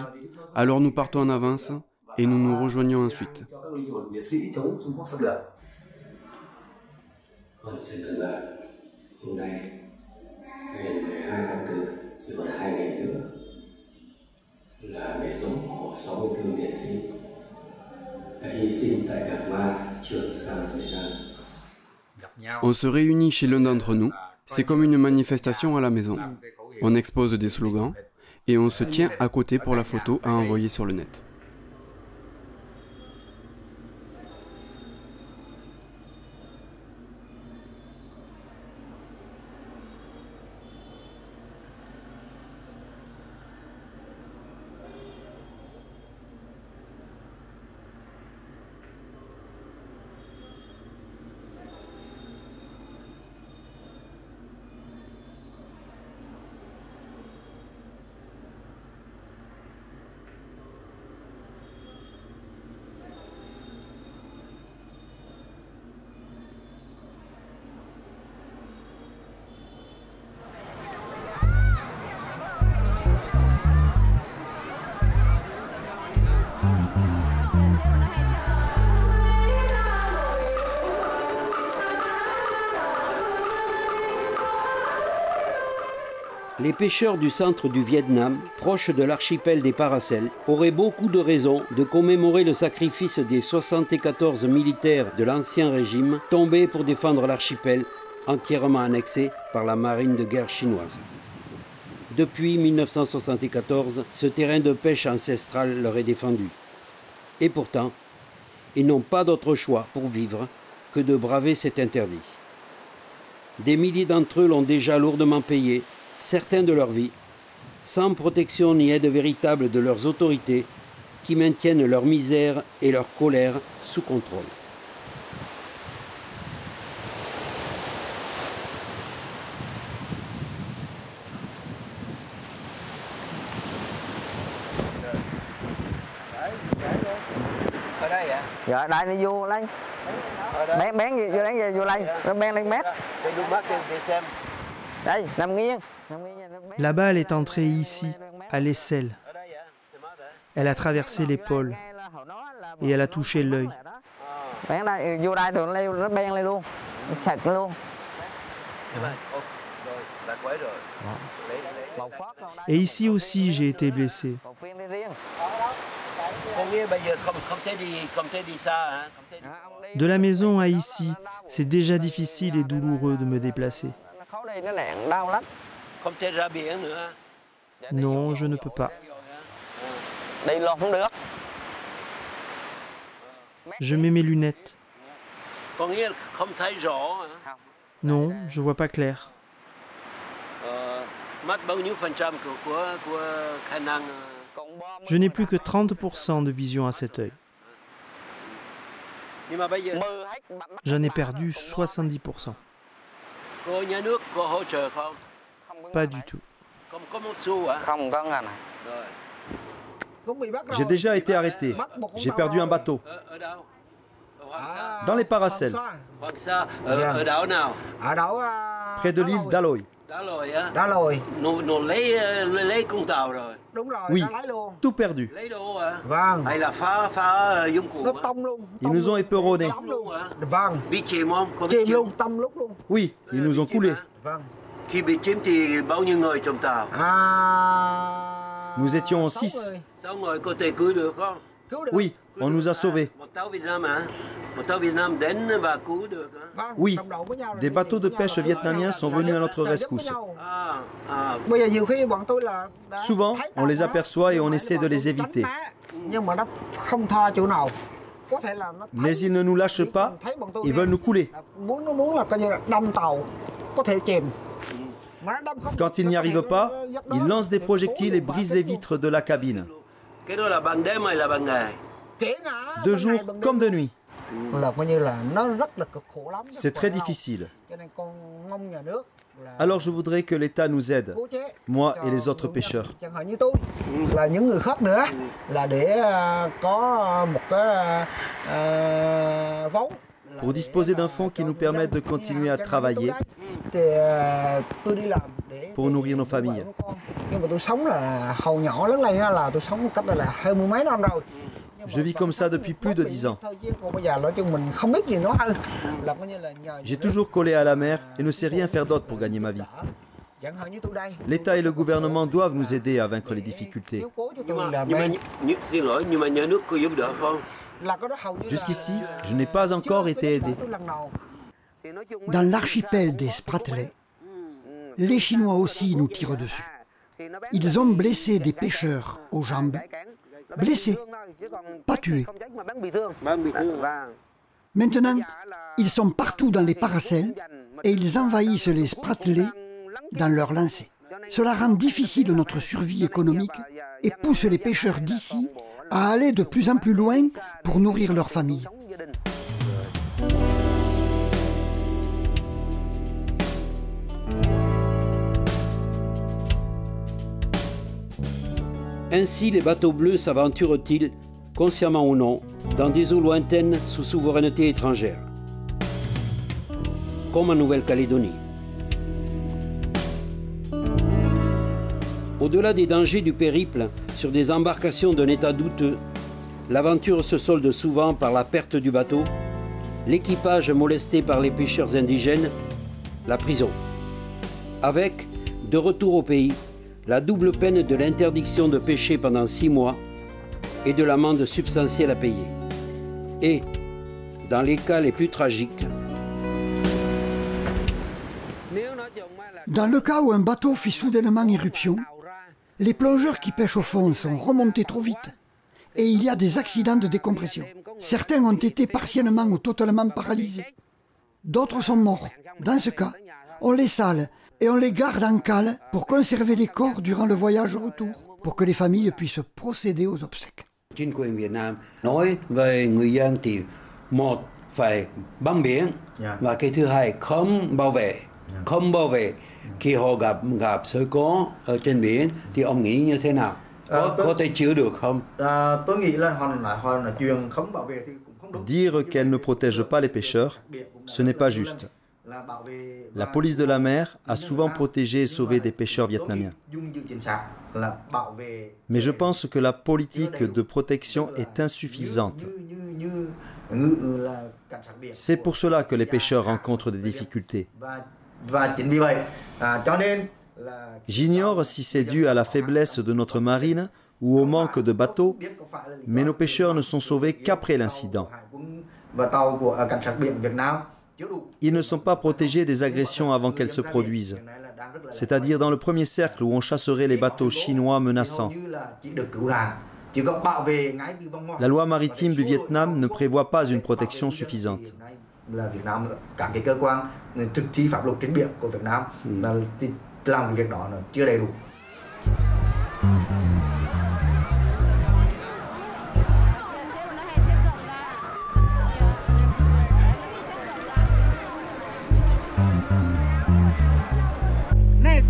Speaker 9: alors nous partons en avance et nous nous rejoignons ensuite. On se réunit chez l'un d'entre nous, c'est comme une manifestation à la maison. On expose des slogans et on se tient à côté pour la photo à envoyer sur le net.
Speaker 1: Les pêcheurs du centre du Vietnam, proches de l'archipel des Paracels, auraient beaucoup de raisons de commémorer le sacrifice des 74 militaires de l'Ancien Régime tombés pour défendre l'archipel entièrement annexé par la marine de guerre chinoise. Depuis 1974, ce terrain de pêche ancestral leur est défendu. Et pourtant, et n'ont pas d'autre choix pour vivre que de braver cet interdit. Des milliers d'entre eux l'ont déjà lourdement payé, certains de leur vie, sans protection ni aide véritable de leurs autorités qui maintiennent leur misère et leur colère sous contrôle.
Speaker 15: Dạ, đại này vô lấy. Bén vô lấy vô lấy, nó bén lên mét. Đây, nằm nghiêng.
Speaker 7: La balle est entrée ici, à l'aisselle. Elle a traversé l'épaule et elle a touché l'œil.
Speaker 15: Bén đây, vô đây rồi nó bén lên luôn, sạch luôn.
Speaker 7: Et ici aussi, j'ai été blessé. De la maison à ici, c'est déjà difficile et douloureux de me déplacer. Non, je ne peux pas. Je mets mes lunettes. Non, je vois pas clair. Je n'ai plus que 30% de vision à cet œil. J'en ai perdu 70%. Pas du tout.
Speaker 8: J'ai déjà été arrêté. J'ai perdu un bateau. Dans les Paracels. Près de l'île d'Aloy. Oui, tout perdu. Ils nous ont éperonnés. Oui, ils nous ont coulés. Nous étions 6. Oui, on nous a sauvés. Oui, des bateaux de pêche vietnamiens sont venus à notre rescousse. Souvent, on les aperçoit et on essaie de les éviter. Mais ils ne nous lâchent pas et veulent nous couler. Quand ils n'y arrivent pas, ils lancent des projectiles et brisent les vitres de la cabine. De jour comme de nuit. C'est très difficile. Alors je voudrais que l'État nous aide, moi et les autres pêcheurs. Pour disposer d'un fonds qui nous permette de continuer à travailler, pour nourrir nos familles. Je vis comme ça depuis plus de 10 ans. J'ai toujours collé à la mer et ne sais rien faire d'autre pour gagner ma vie. L'État et le gouvernement doivent nous aider à vaincre les difficultés. Jusqu'ici, je n'ai pas encore été aidé.
Speaker 5: Dans l'archipel des Spratleys, les Chinois aussi nous tirent dessus. Ils ont blessé des pêcheurs aux jambes. Blessés, pas tués. Maintenant, ils sont partout dans les Paracels et ils envahissent les Spratleys dans leurs lancers. Cela rend difficile notre survie économique et pousse les pêcheurs d'ici à aller de plus en plus loin pour nourrir leurs familles.
Speaker 1: Ainsi, les bateaux bleus s'aventurent-ils, consciemment ou non, dans des eaux lointaines sous souveraineté étrangère, comme en Nouvelle-Calédonie. Au-delà des dangers du périple sur des embarcations d'un état douteux, l'aventure se solde souvent par la perte du bateau, l'équipage molesté par les pêcheurs indigènes, la prison. Avec, de retour au pays, la double peine de l'interdiction de pêcher pendant 6 mois et de l'amende substantielle à payer. Et, dans les cas les plus tragiques,
Speaker 5: dans le cas où un bateau fit soudainement irruption, les plongeurs qui pêchent au fond sont remontés trop vite et il y a des accidents de décompression. Certains ont été partiellement ou totalement paralysés. D'autres sont morts. Dans ce cas, on les sale et on les garde en cale pour conserver les corps durant le voyage retour, pour que les familles puissent procéder aux obsèques.
Speaker 1: Chính quyền Việt Nam nói về người dân thì một phải bám biển và cái thứ hai không bảo vệ khi họ gặp sự cố ở trên biển thì ông nghĩ như thế nào? Có thể chữa được không?
Speaker 16: Tôi nghĩ là họ là chuyện không bảo vệ thì cũng không đúng.
Speaker 8: Dire qu'elle ne protège pas les pêcheurs, ce n'est pas juste. La police de la mer a souvent protégé et sauvé des pêcheurs vietnamiens. Mais je pense que la politique de protection est insuffisante. C'est pour cela que les pêcheurs rencontrent des difficultés. J'ignore si c'est dû à la faiblesse de notre marine ou au manque de bateaux, mais nos pêcheurs ne sont sauvés qu'après l'incident. Ils ne sont pas protégés des agressions avant qu'elles se produisent, c'est-à-dire dans le premier cercle où on chasserait les bateaux chinois menaçants. La loi maritime du Vietnam ne prévoit pas une protection suffisante.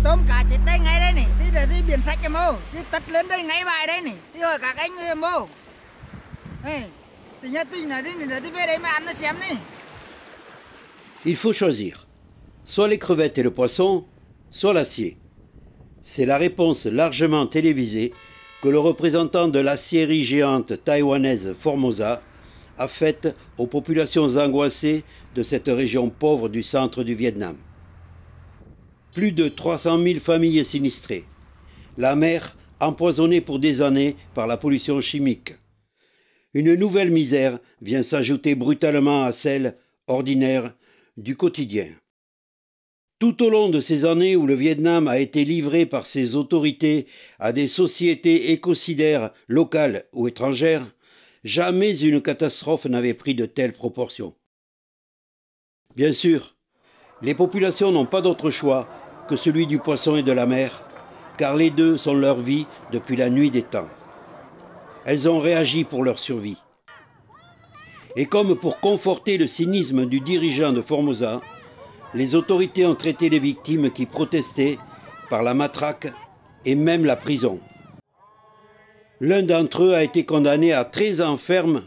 Speaker 17: Tôm cá chết đây ngay đây này, đi biển sạch em mô, đi tắt lên đây ngay vài đây này, đi hỏi các anh em mô. Thì nhà tôi là đi về đây mà ăn nó xem đi.
Speaker 1: Il faut choisir, soit les crevettes et le poisson, soit l'acier. C'est la réponse largement télévisée que le représentant de l'acierie géante taïwanaise Formosa a faite aux populations angoissées de cette région pauvre du centre du Vietnam. Plus de 300 000 familles sinistrées. La mer empoisonnée pour des années par la pollution chimique. Une nouvelle misère vient s'ajouter brutalement à celle, ordinaire, du quotidien. Tout au long de ces années où le Vietnam a été livré par ses autorités à des sociétés écocidaires locales ou étrangères, jamais une catastrophe n'avait pris de telles proportions. Bien sûr, les populations n'ont pas d'autre choix que celui du poisson et de la mer, car les deux sont leur vie depuis la nuit des temps. Elles ont réagi pour leur survie. Et comme pour conforter le cynisme du dirigeant de Formosa, les autorités ont traité les victimes qui protestaient par la matraque et même la prison. L'un d'entre eux a été condamné à 13 ans ferme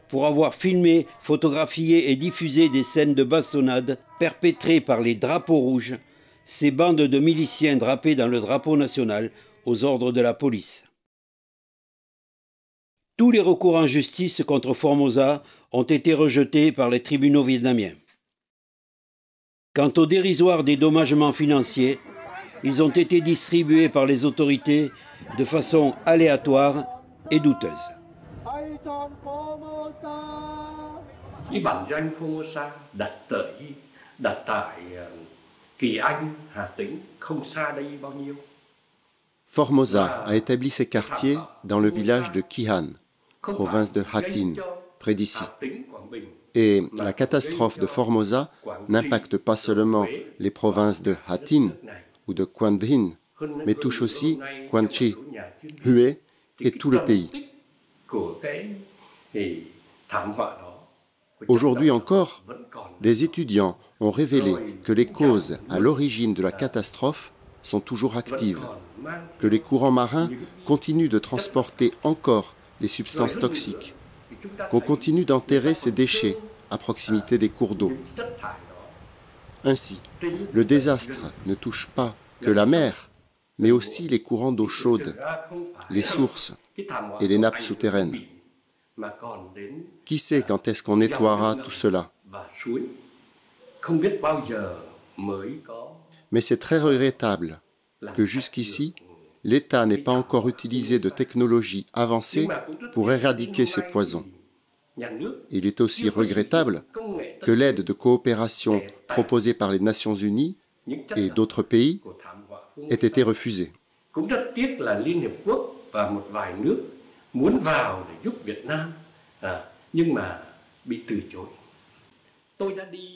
Speaker 1: pour avoir filmé, photographié et diffusé des scènes de bastonnade perpétrées par les drapeaux rouges, ces bandes de miliciens drapés dans le drapeau national aux ordres de la police. Tous les recours en justice contre Formosa ont été rejetés par les tribunaux vietnamiens. Quant au dérisoire dédommagement financier, ils ont été distribués par les autorités de façon aléatoire et douteuse.
Speaker 18: Cái bản danh Formosa đặt tại Kỳ Anh, Hà Tĩnh, không xa đây bao nhiêu.
Speaker 9: Formosa a établi ses quartiers dans le village de Kỳ Han, province de Hà Tĩnh, près d'ici. Et la catastrophe de Formosa n'impacte pas seulement les provinces de Hà Tĩnh ou de Quang Binh, mais touche aussi Quang Tri, Hue et tout le pays. Aujourd'hui encore, des étudiants ont révélé que les causes à l'origine de la catastrophe sont toujours actives, que les courants marins continuent de transporter encore les substances toxiques, qu'on continue d'enterrer ces déchets à proximité des cours d'eau. Ainsi, le désastre ne touche pas que la mer, mais aussi les courants d'eau chaude, les sources et les nappes souterraines. Qui sait quand est-ce qu'on nettoiera tout cela? Mais c'est très regrettable que jusqu'ici, l'État n'ait pas encore utilisé de technologies avancées pour éradiquer ces poisons. Il est aussi regrettable que l'aide de coopération proposée par les Nations Unies et d'autres pays ait été refusée.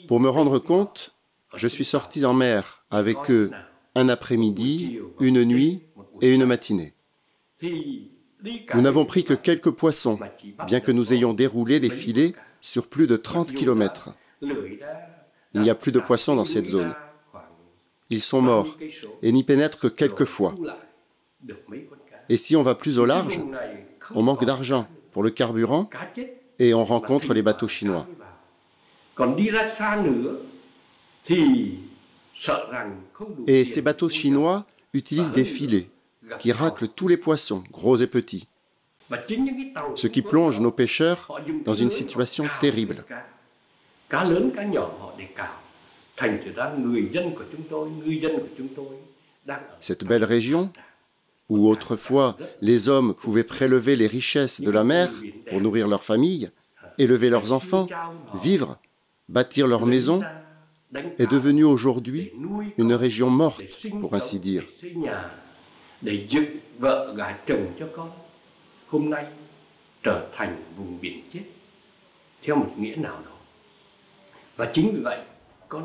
Speaker 19: Pour me rendre compte, je suis sorti en mer avec eux un après-midi, une nuit et une matinée. Nous n'avons pris que quelques poissons, bien que nous ayons déroulé les filets sur plus de 30 km. Il n'y a plus de poissons dans cette zone. Ils sont morts et n'y pénètrent que quelques fois. Et si on va plus au large, on manque d'argent pour le carburant et on rencontre les bateaux chinois. Et ces bateaux chinois utilisent des filets qui raclent tous les poissons, gros et petits, ce qui plonge nos pêcheurs dans une situation terrible. Cette belle région, où autrefois les hommes pouvaient prélever les richesses de la mer pour nourrir leurs familles, élever leurs enfants, vivre, bâtir leurs maisons, est devenue aujourd'hui une région morte, pour ainsi dire.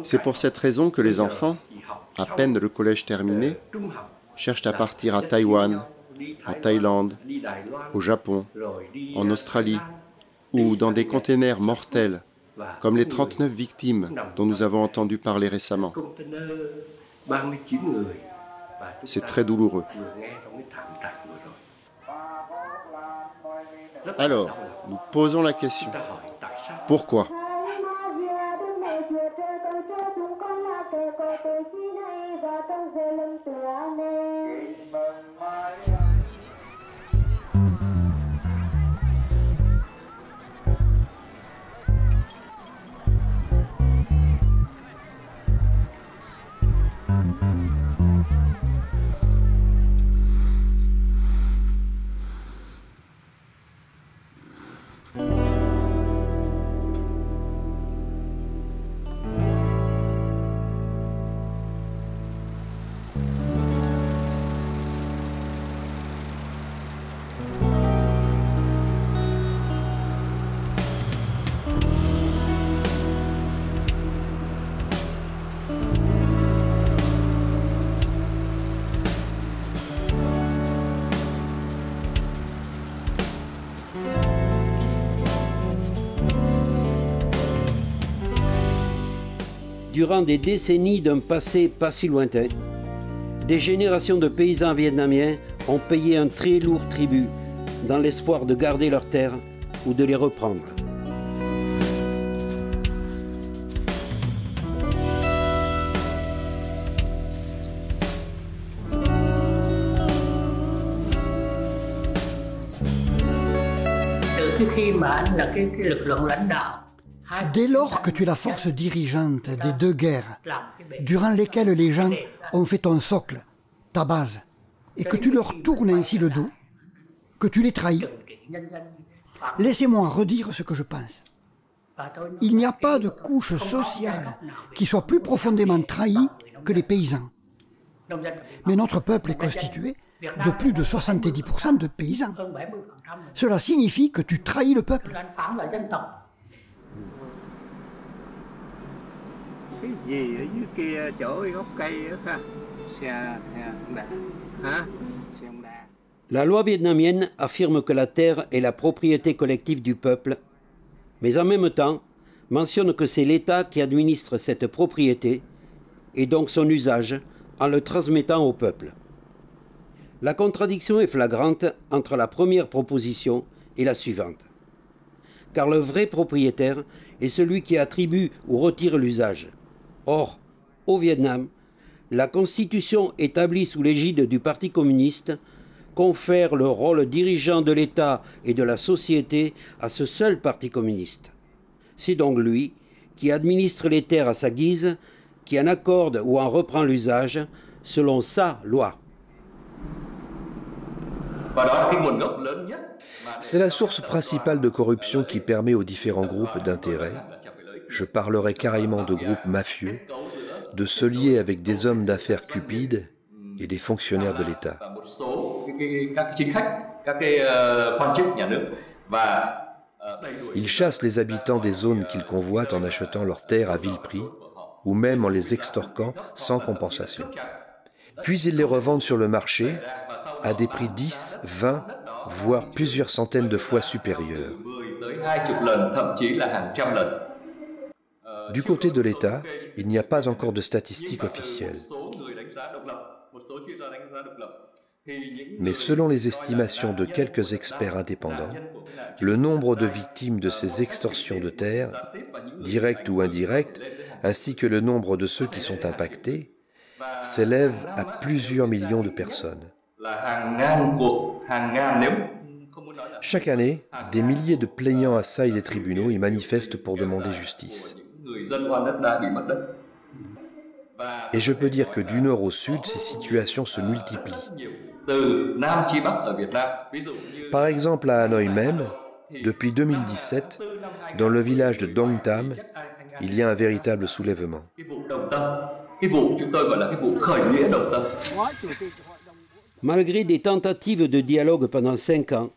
Speaker 19: C'est pour cette raison que les enfants, à peine le collège terminé, cherchent à partir à Taïwan, en Thaïlande, au Japon, en Australie, ou dans des containers mortels, comme les 39 victimes dont nous avons entendu parler récemment. C'est très douloureux. Alors, nous posons la question. Pourquoi ?
Speaker 1: Durant des décennies d'un passé pas si lointain, des générations de paysans vietnamiens ont payé un très lourd tribut dans l'espoir de garder leurs terres ou de les reprendre.
Speaker 5: Dès lors que tu es la force dirigeante des deux guerres, durant lesquelles les gens ont fait ton socle, ta base, et que tu leur tournes ainsi le dos, que tu les trahis, laissez-moi redire ce que je pense. Il n'y a pas de couche sociale qui soit plus profondément trahie que les paysans. Mais notre peuple est constitué de plus de 70% de paysans. Cela signifie que tu trahis le peuple.
Speaker 1: La loi vietnamienne affirme que la terre est la propriété collective du peuple, mais en même temps mentionne que c'est l'État qui administre cette propriété et donc son usage en le transmettant au peuple. La contradiction est flagrante entre la première proposition et la suivante. Car le vrai propriétaire est celui qui attribue ou retire l'usage. Or, au Vietnam, la Constitution établie sous l'égide du Parti communiste confère le rôle dirigeant de l'État et de la société à ce seul Parti communiste. C'est donc lui qui administre les terres à sa guise, qui en accorde ou en reprend l'usage selon sa loi.
Speaker 11: C'est la source principale de corruption qui permet aux différents groupes d'intérêts, je parlerai carrément de groupes mafieux, de se lier avec des hommes d'affaires cupides et des fonctionnaires de l'État. Ils chassent les habitants des zones qu'ils convoitent en achetant leurs terres à vil prix ou même en les extorquant sans compensation. Puis ils les revendent sur le marché à des prix 10, 20, voire plusieurs centaines de fois supérieurs. Du côté de l'État, il n'y a pas encore de statistiques officielles. Mais selon les estimations de quelques experts indépendants, le nombre de victimes de ces extorsions de terres, directes ou indirectes, ainsi que le nombre de ceux qui sont impactés, s'élève à plusieurs millions de personnes. Chaque année, des milliers de plaignants assaillent les tribunaux et manifestent pour demander justice. Et je peux dire que du nord au sud, ces situations se multiplient. Par exemple, à Hanoï même, depuis 2017, dans le village de Dong Tam, il y a un véritable soulèvement.
Speaker 1: Malgré des tentatives de dialogue pendant 5 ans,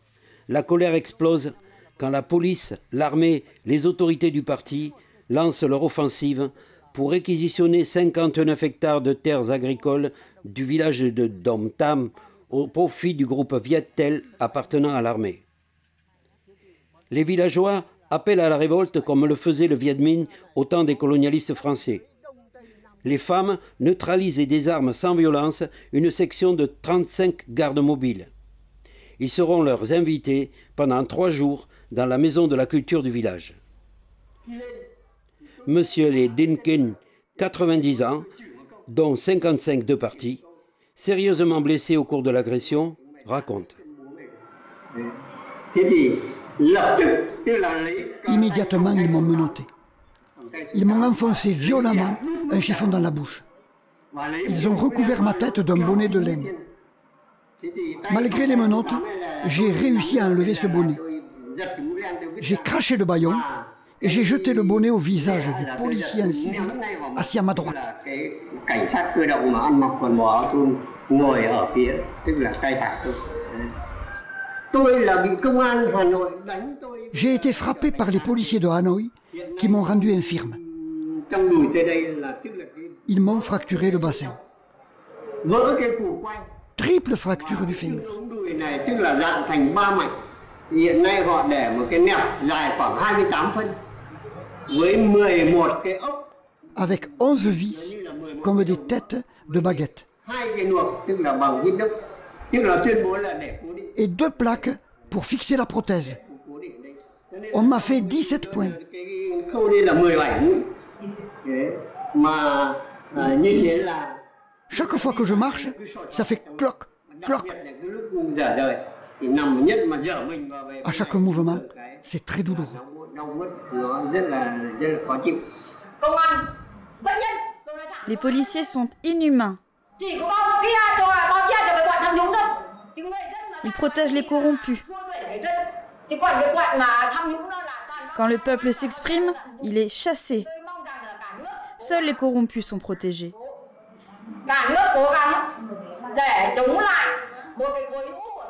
Speaker 1: la colère explose quand la police, l'armée, les autorités du parti lancent leur offensive pour réquisitionner 59 hectares de terres agricoles du village de Dong Tam au profit du groupe Viet Tel appartenant à l'armée. Les villageois appellent à la révolte comme le faisait le Viet Minh au temps des colonialistes français. Les femmes neutralisent et désarment sans violence une section de 35 gardes mobiles. Ils seront leurs invités pendant 3 jours dans la maison de la culture du village. Monsieur Les Dinkin, 90 ans, dont 55 de partis, sérieusement blessé au cours de l'agression, raconte.
Speaker 5: Immédiatement, ils m'ont menotté. Ils m'ont enfoncé violemment un chiffon dans la bouche. Ils ont recouvert ma tête d'un bonnet de laine. Malgré les menottes, j'ai réussi à enlever ce bonnet. J'ai craché le bâillon et j'ai jeté le bonnet au visage du policier en civil assis à ma droite. J'ai été frappé par les policiers de Hanoï qui m'ont rendu infirme. Ils m'ont fracturé le bassin. Triple fracture du fémur. Avec 11 vis comme des têtes de baguettes. Et 2 plaques pour fixer la prothèse. On m'a fait 17 points. Chaque fois que je marche, ça fait cloc, cloc. À chaque mouvement, c'est très douloureux.
Speaker 20: Les policiers sont inhumains. Ils protègent les corrompus. Quand le peuple s'exprime, il est chassé. Seuls les corrompus sont protégés.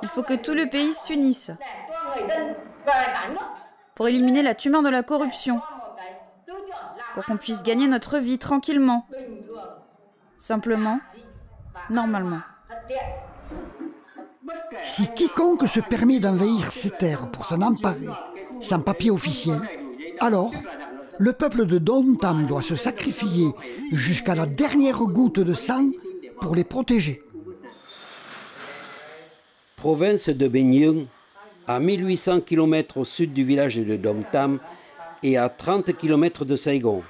Speaker 20: Il faut que tout le pays s'unisse pour éliminer la tumeur de la corruption, pour qu'on puisse gagner notre vie tranquillement, simplement, normalement.
Speaker 5: Si quiconque se permet d'envahir ces terres pour s'en emparer, sans papier officiel, alors le peuple de Dong Tam doit se sacrifier jusqu'à la dernière goutte de sang pour les protéger.
Speaker 1: Province de Binh Nhung, à 1800 km au sud du village de Dong Tam et à 30 km de Saigon.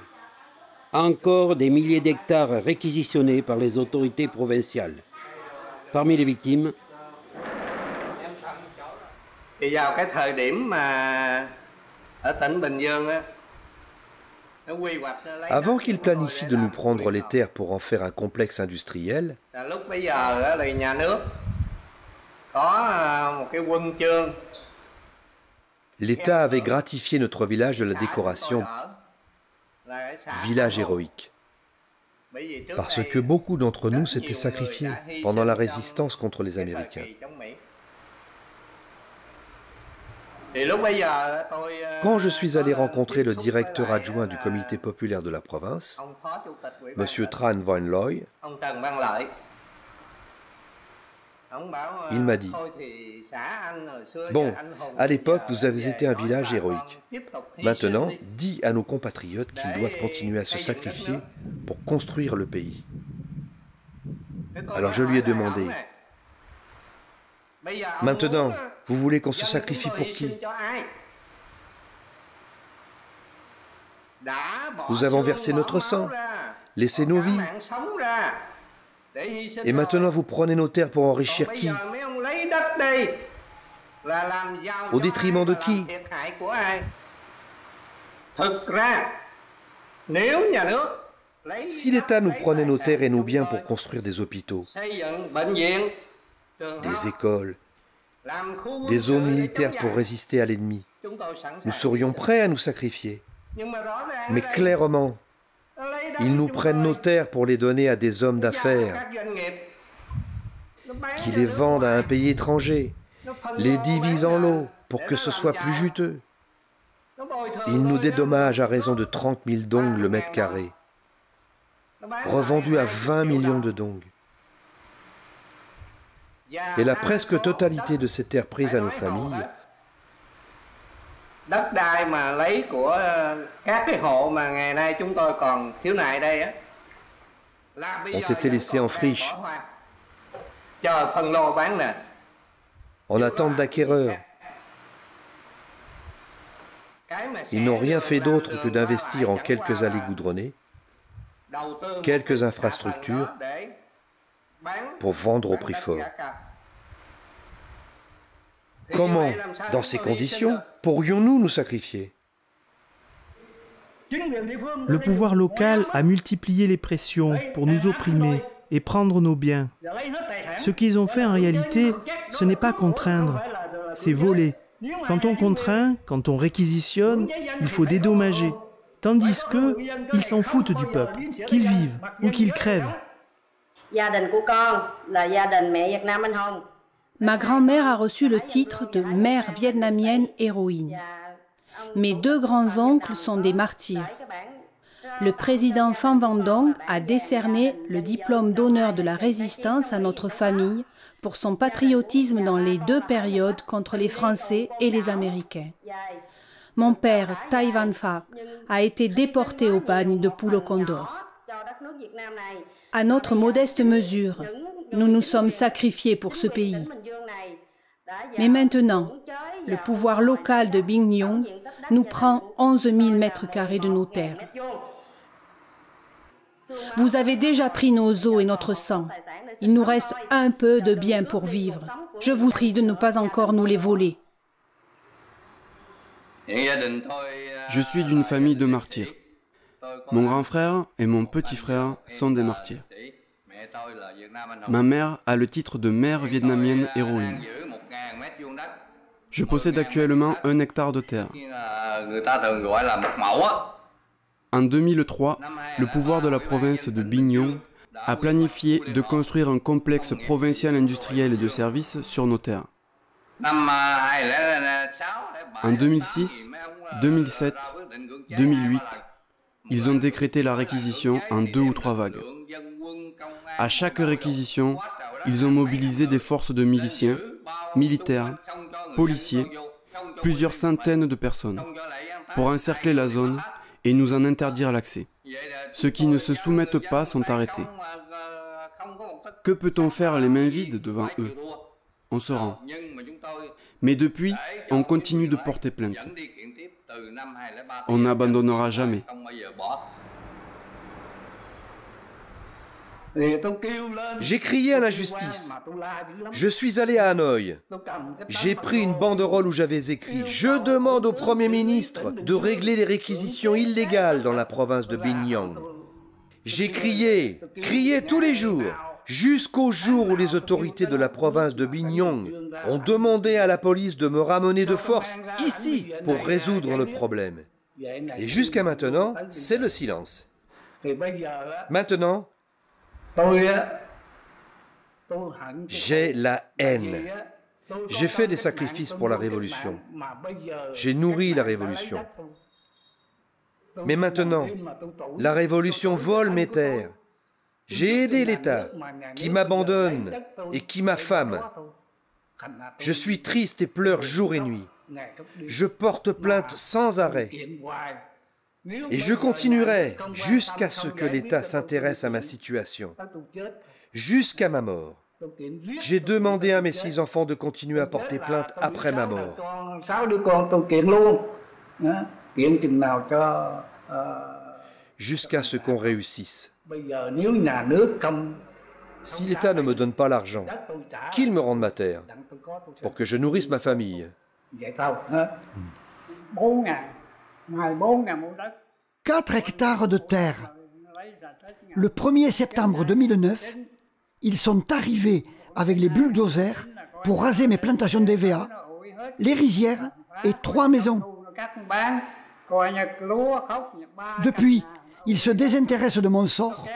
Speaker 1: Encore des milliers d'hectares réquisitionnés par les autorités provinciales. Parmi les victimes,
Speaker 11: avant qu'ils planifient de nous prendre les terres pour en faire un complexe industriel, l'État avait gratifié notre village de la décoration « Village héroïque ». Parce que beaucoup d'entre nous s'étaient sacrifiés pendant la résistance contre les Américains. Quand je suis allé rencontrer le directeur adjoint du comité populaire de la province, M. Tran Van Looy, il m'a dit « Bon, à l'époque, vous avez été un village héroïque. Maintenant, dis à nos compatriotes qu'ils doivent continuer à se sacrifier pour construire le pays. » Alors je lui ai demandé « Maintenant, vous voulez qu'on se sacrifie pour qui? Nous avons versé notre sang, laissé nos vies. Et maintenant, vous prenez nos terres pour enrichir qui? Au détriment de qui? Si l'État nous prenait nos terres et nos biens pour construire des hôpitaux, des écoles, des zones militaires pour résister à l'ennemi, nous serions prêts à nous sacrifier. Mais clairement, ils nous prennent nos terres pour les donner à des hommes d'affaires, qui les vendent à un pays étranger, les divisent en lots pour que ce soit plus juteux. Ils nous dédommagent à raison de 30 000 dong le mètre carré, revendus à 20 millions de dong. Et la presque totalité de ces terres prises à nos familles ont été laissées en friche, en attente d'acquéreurs. Ils n'ont rien fait d'autre que d'investir en quelques allées goudronnées, quelques infrastructures, pour vendre au prix fort. Comment, dans ces conditions, pourrions-nous nous sacrifier?
Speaker 7: Le pouvoir local a multiplié les pressions pour nous opprimer et prendre nos biens. Ce qu'ils ont fait en réalité, ce n'est pas contraindre, c'est voler. Quand on contraint, quand on réquisitionne, il faut dédommager. Tandis qu'eux, ils s'en foutent du peuple, qu'ils vivent ou qu'ils crèvent.
Speaker 21: Ma grand-mère a reçu le titre de mère vietnamienne héroïne. Mes deux grands-oncles sont des martyrs. Le président Phan Van Dong a décerné le diplôme d'honneur de la résistance à notre famille pour son patriotisme dans les deux périodes contre les Français et les Américains. Mon père, Thai Van Phac, a été déporté au bagne de Pulo Condor. À notre modeste mesure, nous nous sommes sacrifiés pour ce pays. Mais maintenant, le pouvoir local de Binh Nhung nous prend 11 000 mètres carrés de nos terres. Vous avez déjà pris nos os et notre sang. Il nous reste un peu de bien pour vivre. Je vous prie de ne pas encore nous les voler.
Speaker 9: Je suis d'une famille de martyrs. Mon grand frère et mon petit frère sont des martyrs. Ma mère a le titre de mère vietnamienne héroïne. Je possède actuellement 1 hectare de terre. En 2003, le pouvoir de la province de Binh Nhung a planifié de construire un complexe provincial industriel et de services sur nos terres. En 2006, 2007, 2008, ils ont décrété la réquisition en 2 ou 3 vagues. À chaque réquisition, ils ont mobilisé des forces de miliciens, militaires, policiers, plusieurs centaines de personnes, pour encercler la zone et nous en interdire l'accès. Ceux qui ne se soumettent pas sont arrêtés. Que peut-on faire les mains vides devant eux? On se rend. Mais depuis, on continue de porter plainte. On n'abandonnera jamais.
Speaker 11: J'ai crié à la justice. Je suis allé à Hanoï. J'ai pris une banderole où j'avais écrit « Je demande au Premier ministre de régler les réquisitions illégales dans la province de Binh Nhung ». J'ai crié tous les jours, jusqu'au jour où les autorités de la province de Binh Nhung ont demandé à la police de me ramener de force ici pour résoudre le problème. Et jusqu'à maintenant, c'est le silence. Maintenant, j'ai la haine. J'ai fait des sacrifices pour la Révolution. J'ai nourri la Révolution. Mais maintenant, la Révolution vole mes terres. J'ai aidé l'État, qui m'abandonne et qui m'affame. Je suis triste et pleure jour et nuit. Je porte plainte sans arrêt. Et je continuerai jusqu'à ce que l'État s'intéresse à ma situation. Jusqu'à ma mort. J'ai demandé à mes 6 enfants de continuer à porter plainte après ma mort. Jusqu'à ce qu'on réussisse. Si l'État ne me donne pas l'argent, qu'il me rende ma terre, pour que je nourrisse ma famille.
Speaker 5: 4 hectares de terre. Le 1er septembre 2009, ils sont arrivés avec les bulldozers pour raser mes plantations d'EVA, les rizières et 3 maisons. Depuis, ils se désintéressent de mon sort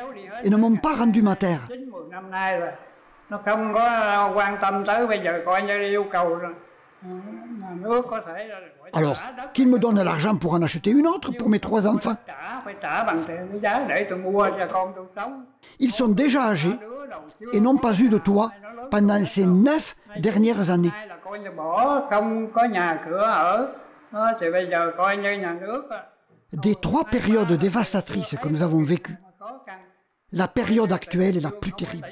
Speaker 5: et ne m'ont pas rendu ma terre. Alors, qu'ils me donnent l'argent pour en acheter une autre pour mes 3 enfants. Ils sont déjà âgés et n'ont pas eu de toit pendant ces 9 dernières années. Des 3 périodes dévastatrices que nous avons vécues, la période actuelle est la plus terrible.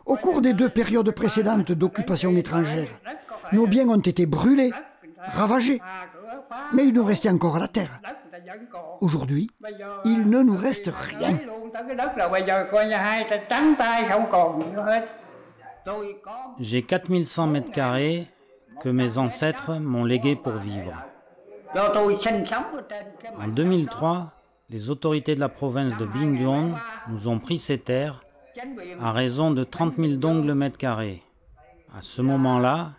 Speaker 5: Au cours des 2 périodes précédentes d'occupation étrangère, nos biens ont été brûlés, ravagés, mais il nous restait encore la terre. Aujourd'hui, il ne nous reste rien.
Speaker 2: J'ai 4100 mètres carrés que mes ancêtres m'ont légués pour vivre. En 2003, les autorités de la province de Binh Duong nous ont pris ces terres à raison de 30 000 dong le mètre carré. À ce moment-là,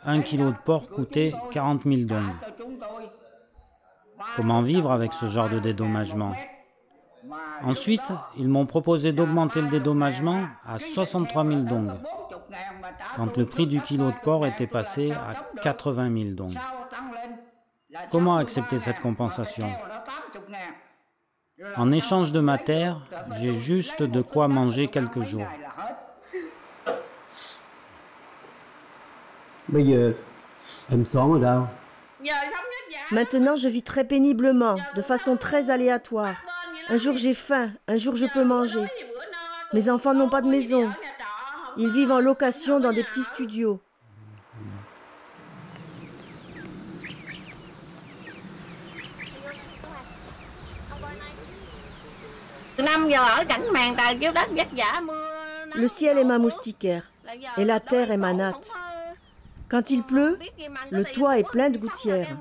Speaker 2: 1 kilo de porc coûtait 40 000 dong. Comment vivre avec ce genre de dédommagement? Ensuite, ils m'ont proposé d'augmenter le dédommagement à 63 000 dong, quand le prix du kilo de porc était passé à 80 000 dong. Comment accepter cette compensation? En échange de ma terre, j'ai juste de quoi manger quelques jours.
Speaker 6: Maintenant, je vis très péniblement, de façon très aléatoire. Un jour j'ai faim, un jour je peux manger. Mes enfants n'ont pas de maison. Ils vivent en location dans des petits studios. Le ciel est ma moustiquaire et la terre est ma natte. Quand il pleut, le toit est plein de gouttières.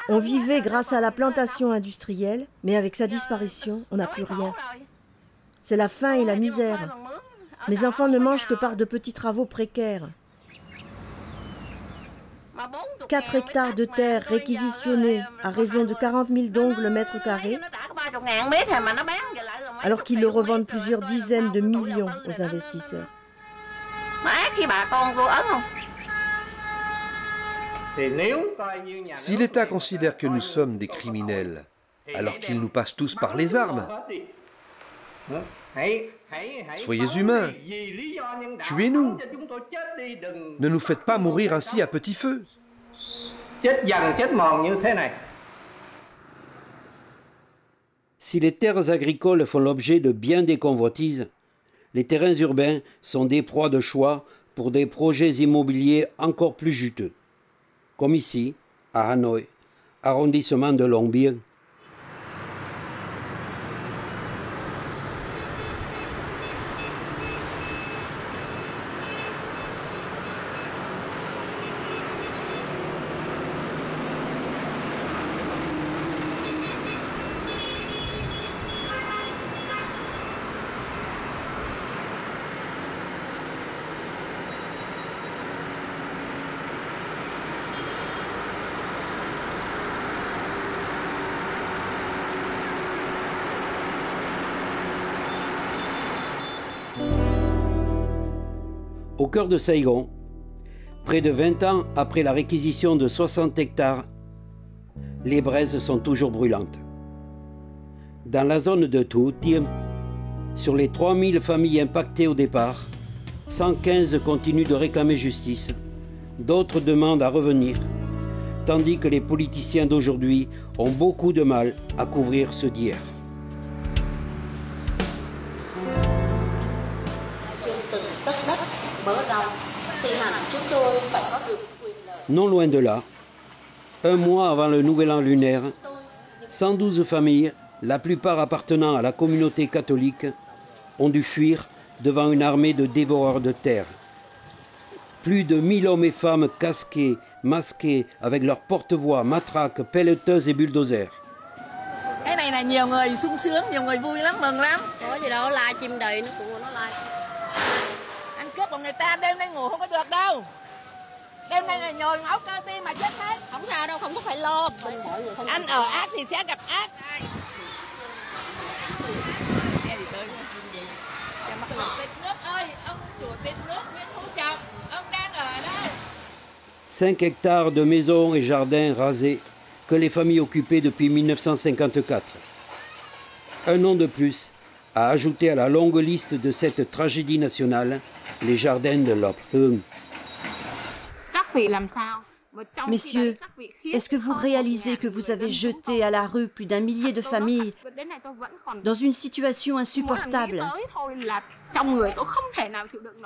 Speaker 6: On vivait grâce à la plantation industrielle, mais avec sa disparition, on n'a plus rien. C'est la faim et la misère. Mes enfants ne mangent que par de petits travaux précaires. 4 hectares de terre réquisitionnés à raison de 40 000 dong le mètre carré, alors qu'ils le revendent plusieurs dizaines de millions aux investisseurs.
Speaker 11: Si l'État considère que nous sommes des criminels, alors qu'il nous passe tous par les armes, soyez humains, tuez-nous. Ne nous faites pas mourir ainsi à petit feu.
Speaker 1: Si les terres agricoles font l'objet de bien des convoitises, les terrains urbains sont des proies de choix pour des projets immobiliers encore plus juteux, comme ici, à Hanoï, arrondissement de Long Biên. Au cœur de Saigon, près de 20 ans après la réquisition de 60 hectares, les braises sont toujours brûlantes. Dans la zone de Thu Tiem, sur les 3000 familles impactées au départ, 115 continuent de réclamer justice, d'autres demandent à revenir, tandis que les politiciens d'aujourd'hui ont beaucoup de mal à couvrir ceux d'hier. Non loin de là, un mois avant le nouvel an lunaire, 112 familles, la plupart appartenant à la communauté catholique, ont dû fuir devant une armée de dévoreurs de terre. Plus de 1000 hommes et femmes casqués, masqués, avec leurs porte-voix, matraques, pelleteuses et bulldozers.
Speaker 17: Cái này là nhiều người sung sướng, nhiều người vui lắm, mừng lắm.
Speaker 10: Có gì đâu, la chim đầy nó cũng nó la.
Speaker 17: Ăn cướp của người ta đêm nay ngủ không có được đâu. Đêm nay là nhồi máu cơ tim mà chết hết.
Speaker 10: Không sao đâu, không có phải lo.
Speaker 17: Ăn ở ác thì sẽ gặp ác. Xe thì tới. Chủ tịch nước ơi, ông chủ tịch nước Nguyễn Phú Trọng, ông đang ở đâu?
Speaker 1: 5 hectares de maisons et jardins rasés que les familles occupaient depuis 1954. Un nom de plus à ajouter à la longue liste de cette tragédie nationale, les jardins de Lop Hương.
Speaker 6: Messieurs, est-ce que vous réalisez que vous avez jeté à la rue plus d'1 millier de familles dans une situation insupportable?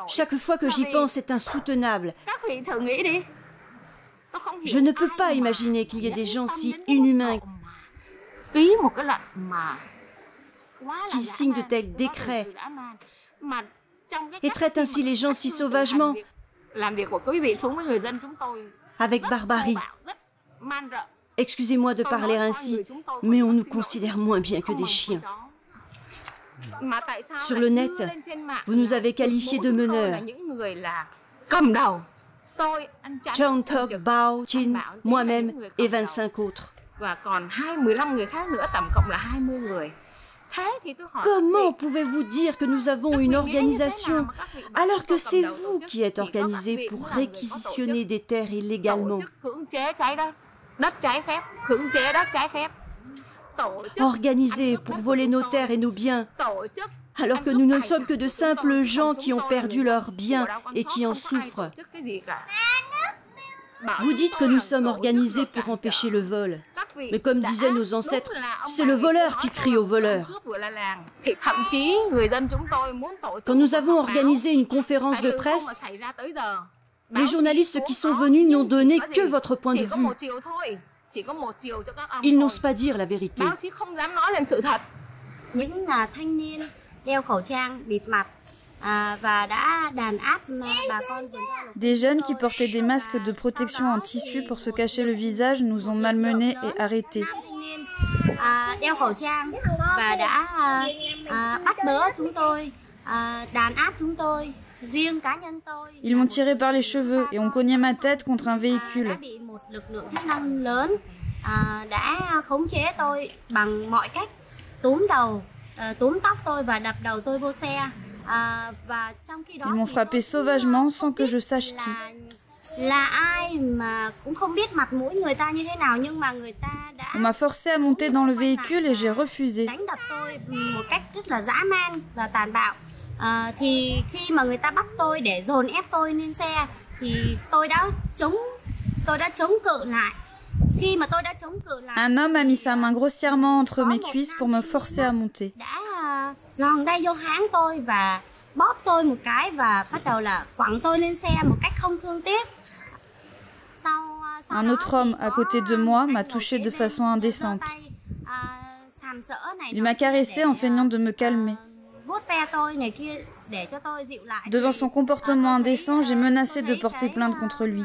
Speaker 6: Chaque fois que j'y pense, c'est insoutenable. Je ne peux pas imaginer qu'il y ait des gens si inhumains qui signent de tels décrets et traitent ainsi les gens si sauvagement, avec barbarie. Excusez-moi de parler ainsi, mais on nous considère moins bien que des chiens. Sur le net, vous nous avez qualifiés de meneurs. Chong Tok Bao Chin, moi-même et 25 autres. Comment pouvez-vous dire que nous avons une organisation alors que c'est vous qui êtes organisés pour réquisitionner des terres illégalement? Organisés pour voler nos terres et nos biens, alors que nous ne sommes que de simples gens qui ont perdu leurs biens et qui en souffrent. Vous dites que nous sommes organisés pour empêcher le vol. Mais comme disaient nos ancêtres, c'est le voleur qui crie au voleur. Quand nous avons organisé une conférence de presse, les journalistes qui sont venus n'ont donné que votre point de vue. Ils n'osent pas dire la vérité.
Speaker 20: Des jeunes qui portaient des masques de protection en tissu pour se cacher le visage nous ont malmenés et arrêtés. Ils m'ont tiré par les cheveux et ont cogné ma tête contre un véhicule. Ils m'ont frappé sauvagement sans que je sache qui. On m'a forcé à monter dans le véhicule et j'ai refusé. Un homme a mis sa main grossièrement entre mes cuisses pour me forcer à monter. Un autre homme à côté de moi m'a touché de façon indécente. Il m'a caressé en feignant de me calmer. Devant son comportement indécent, j'ai menacé de porter plainte contre lui.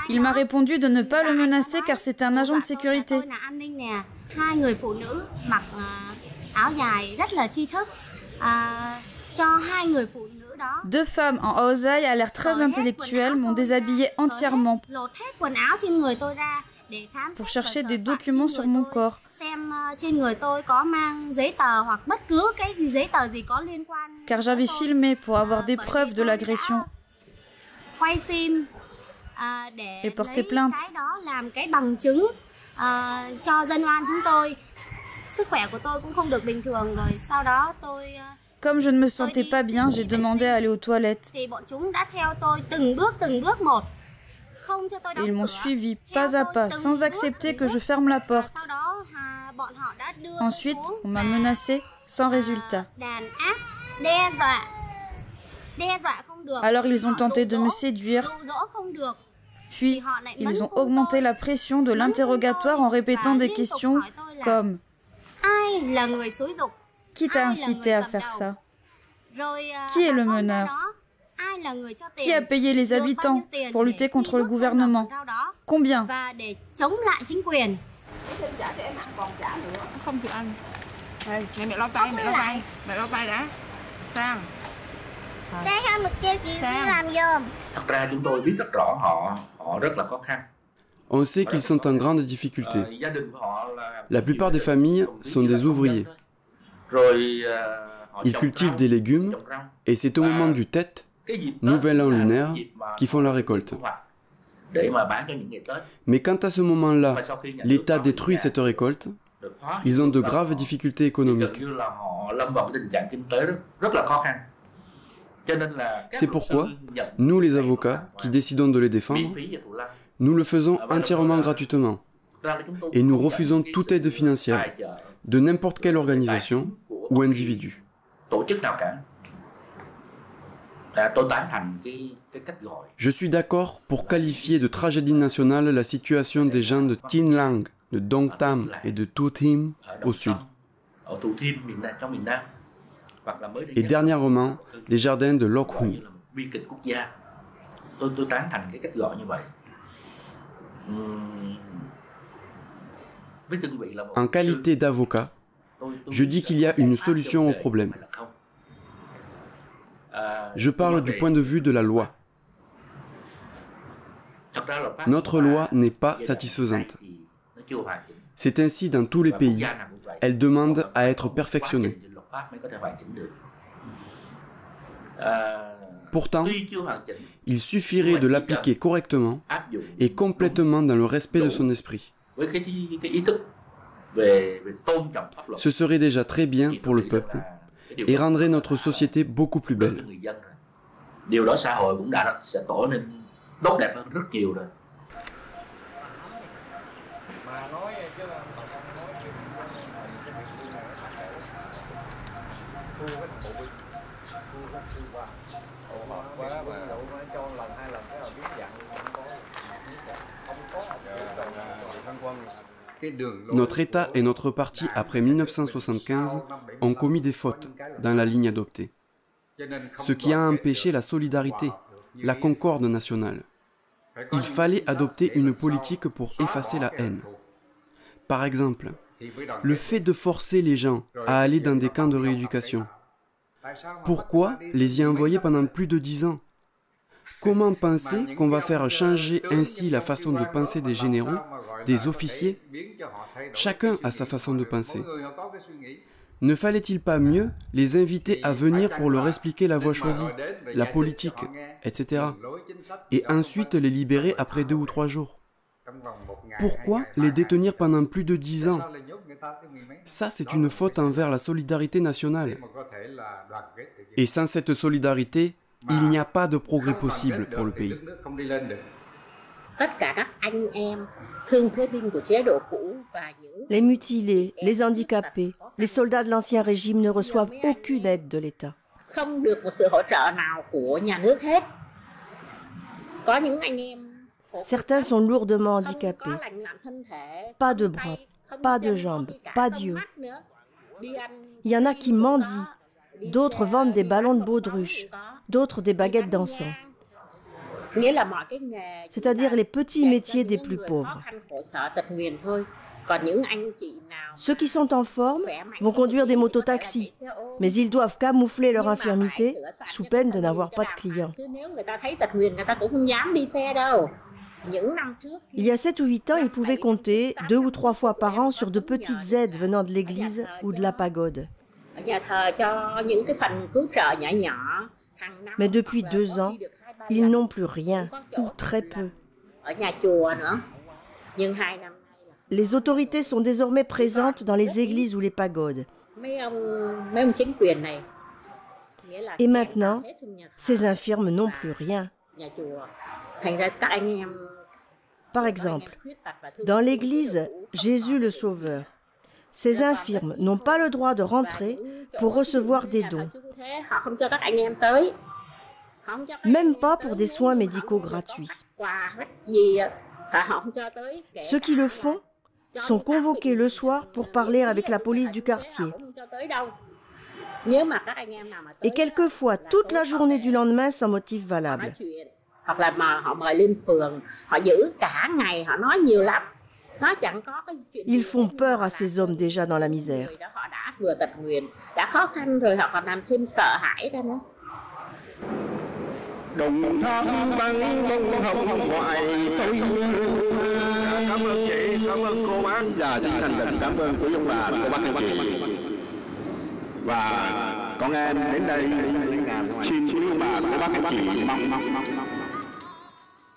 Speaker 20: Il m'a répondu de ne pas le menacer car c'est un agent de sécurité. Deux femmes en haosai à l'air très intellectuel m'ont déshabillée entièrement. pour chercher des documents sur mon corps. Car j'avais filmé pour avoir des preuves de l'agression et porter plainte. Comme je ne me sentais pas bien, j'ai demandé à aller aux toilettes. Et ils m'ont suivi pas à pas, sans accepter que je ferme la porte. Ensuite, on m'a menacée, sans résultat. Alors ils ont tenté de me séduire. Puis, ils ont augmenté la pression de l'interrogatoire en répétant des questions comme « Qui t'a incité à faire ça? Qui est le meneur? Qui a payé les habitants pour lutter contre le gouvernement? Combien? »
Speaker 9: On sait qu'ils sont en grande difficulté. La plupart des familles sont des ouvriers. Ils cultivent des légumes et c'est au moment du Tết, nouvel an lunaire, qu'ils font la récolte. Mais quand à ce moment-là, l'État détruit cette récolte, ils ont de graves difficultés économiques. C'est pourquoi, nous les avocats, qui décidons de les défendre, nous le faisons entièrement gratuitement et nous refusons toute aide financière de n'importe quelle organisation ou individu. Je suis d'accord pour qualifier de tragédie nationale la situation des gens de Tin Lang, de Dong Tam et de Tu Thiem au sud. Et dernièrement, les jardins de Loc Hung. En qualité d'avocat, je dis qu'il y a une solution au problème. Je parle du point de vue de la loi. Notre loi n'est pas satisfaisante. C'est ainsi dans tous les pays. Elle demande à être perfectionnée. Pourtant, il suffirait de l'appliquer correctement et complètement dans le respect de son esprit. Ce serait déjà très bien pour le peuple et rendrait notre société beaucoup plus belle. Notre État et notre parti, après 1975, ont commis des fautes dans la ligne adoptée, ce qui a empêché la solidarité, la concorde nationale. Il fallait adopter une politique pour effacer la haine. Par exemple, le fait de forcer les gens à aller dans des camps de rééducation. Pourquoi les y envoyer pendant plus de 10 ans? Comment penser qu'on va faire changer ainsi la façon de penser des généraux, des officiers? Chacun a sa façon de penser. Ne fallait-il pas mieux les inviter à venir pour leur expliquer la voie choisie, la politique, etc. et ensuite les libérer après 2 ou 3 jours? Pourquoi les détenir pendant plus de 10 ans? Ça, c'est une faute envers la solidarité nationale. Et sans cette solidarité, il n'y a pas de progrès possible pour le pays.
Speaker 6: Les mutilés, les handicapés, les soldats de l'Ancien Régime ne reçoivent aucune aide de l'État. Certains sont lourdement handicapés. Pas de bras, pas de jambes, pas d'yeux. Il y en a qui mendient, d'autres vendent des ballons de baudruche, d'autres des baguettes d'encens. C'est-à-dire les petits métiers des plus pauvres. Ceux qui sont en forme vont conduire des mototaxis, mais ils doivent camoufler leur infirmité sous peine de n'avoir pas de clients. Il y a 7 ou 8 ans, ils pouvaient compter 2 ou 3 fois par an sur de petites aides venant de l'église ou de la pagode. Mais depuis 2 ans, ils n'ont plus rien, ou très peu. Les autorités sont désormais présentes dans les églises ou les pagodes. Et maintenant, ces infirmes n'ont plus rien. Par exemple, dans l'église Jésus le Sauveur, ces infirmes n'ont pas le droit de rentrer pour recevoir des dons. Même pas pour des soins médicaux gratuits. Ceux qui le font sont convoqués le soir pour parler avec la police du quartier. Et quelquefois toute la journée du lendemain sans motif valable. Ils font peur à ces hommes déjà dans la misère.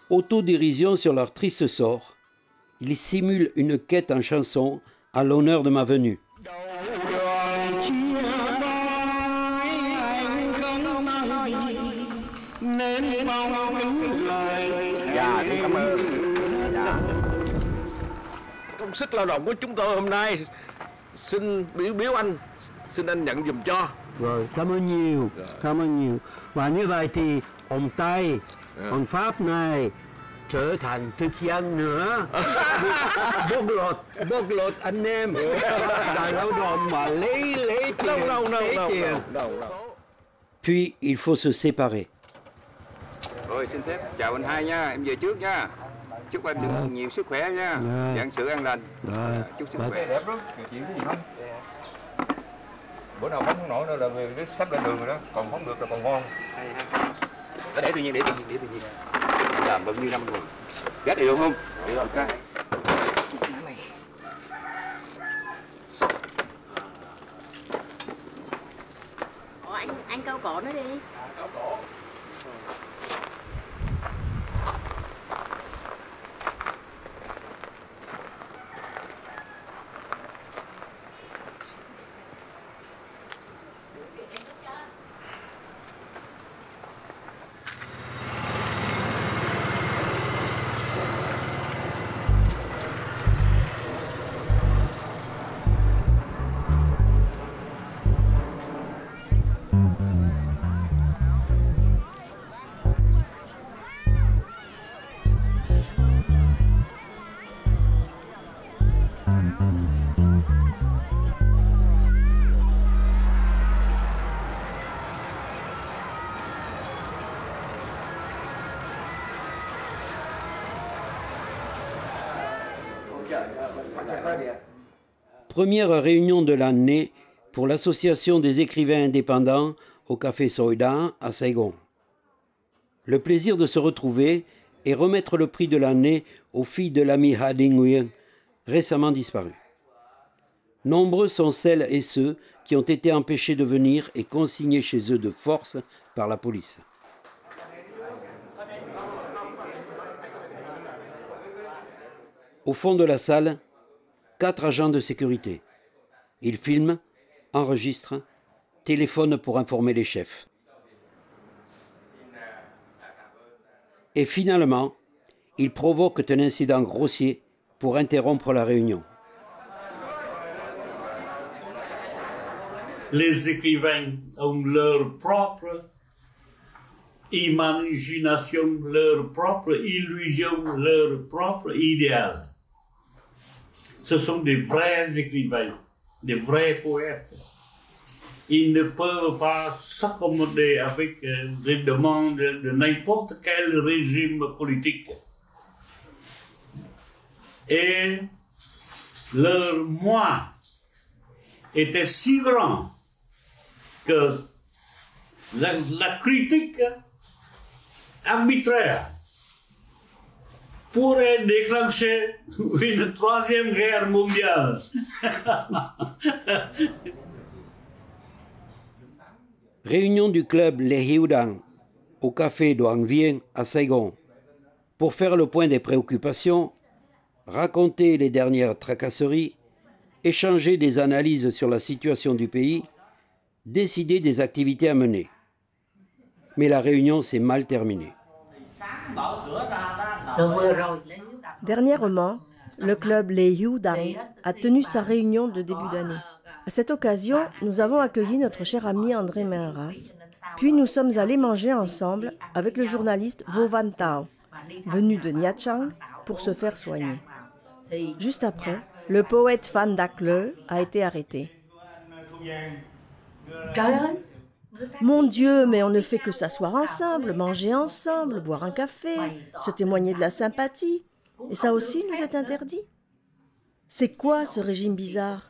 Speaker 1: Autodérision sur leur triste sort, ils simulent une quête en chanson à l'honneur de ma venue.
Speaker 4: Công sức lao động của chúng tôi hôm nay xin biếu anh, xin anh nhận giùm cho.
Speaker 22: Rồi, cảm ơn nhiều, cảm ơn nhiều. Và như vậy thì ông Tây, ông Pháp này trở thành thực dân nữa. Bóc lột anh em, đại lao động mà lấy tiền.
Speaker 1: Puis il faut se séparer.
Speaker 23: Rồi xin phép chào anh hai nha, em về trước nha. Chúc anh được nhiều sức khỏe nha, vạn sự an lành. Chúc sức khỏe. Đẹp lắm, chuyện gì không? Bữa nào phóng không nổi nữa là về sắp lên đường rồi đó, còn phóng được là còn ngon. Để tự nhiên, để tự nhiên. Làm bao nhiêu năm rồi. Ghét được không? Được rồi. Okay.
Speaker 14: Anh câu cổ nó đi.
Speaker 1: Première réunion de l'année pour l'association des écrivains indépendants au Café Soida à Saigon. Le plaisir de se retrouver et remettre le prix de l'année aux filles de l'ami Ha Ding Nguyen, récemment disparues. Nombreux sont celles et ceux qui ont été empêchés de venir et consignés chez eux de force par la police. Au fond de la salle, 4 agents de sécurité. Ils filment, enregistrent, téléphonent pour informer les chefs. Et finalement, ils provoquent un incident grossier pour interrompre la réunion.
Speaker 3: Les écrivains ont leur propre imagination, leur propre illusion, leur propre idéal. Ce sont des vrais écrivains, des vrais poètes. Ils ne peuvent pas s'accommoder avec les demandes de n'importe quel régime politique. Et leur moi était si grand que la critique arbitraire pourrait déclencher une troisième guerre mondiale.
Speaker 1: Réunion du club Les Hiudang au café d'Hoang Vien à Saigon pour faire le point des préoccupations, raconter les dernières tracasseries, échanger des analyses sur la situation du pays, décider des activités à mener. Mais la réunion s'est mal terminée.
Speaker 6: Dernièrement, le club Les Hiudang a tenu sa réunion de début d'année. À cette occasion, nous avons accueilli notre cher ami André Menras, puis nous sommes allés manger ensemble avec le journaliste Vo Van Tao, venu de Nha Trang pour se faire soigner. Juste après, le poète Phan Dac Le a été arrêté. Mon Dieu, mais on ne fait que s'asseoir ensemble, manger ensemble, boire un café, se témoigner de la sympathie. Et ça aussi nous est interdit. C'est quoi ce régime bizarre ?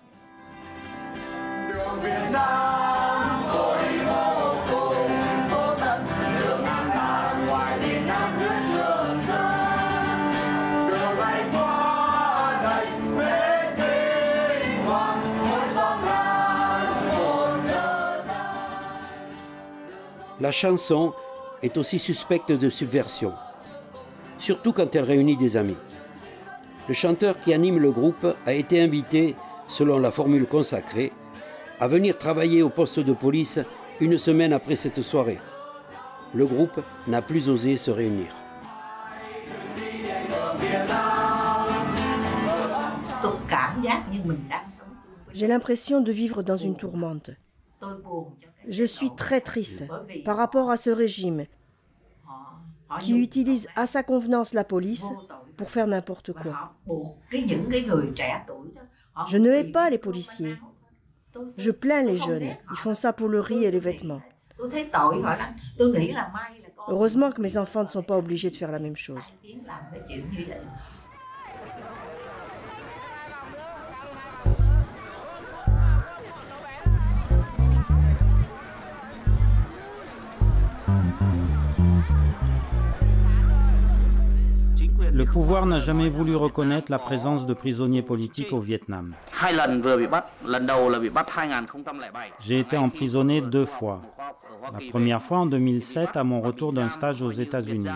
Speaker 1: La chanson est aussi suspecte de subversion, surtout quand elle réunit des amis. Le chanteur qui anime le groupe a été invité, selon la formule consacrée, à venir travailler au poste de police une semaine après cette soirée. Le groupe n'a plus osé se réunir.
Speaker 6: J'ai l'impression de vivre dans une tourmente. Je suis très triste par rapport à ce régime qui utilise à sa convenance la police pour faire n'importe quoi. Je ne hais pas les policiers. Je plains les jeunes. Ils font ça pour le riz et les vêtements. Heureusement que mes enfants ne sont pas obligés de faire la même chose.
Speaker 2: Le pouvoir n'a jamais voulu reconnaître la présence de prisonniers politiques au Vietnam. J'ai été emprisonné 2 fois. La première fois en 2007 à mon retour d'un stage aux États-Unis.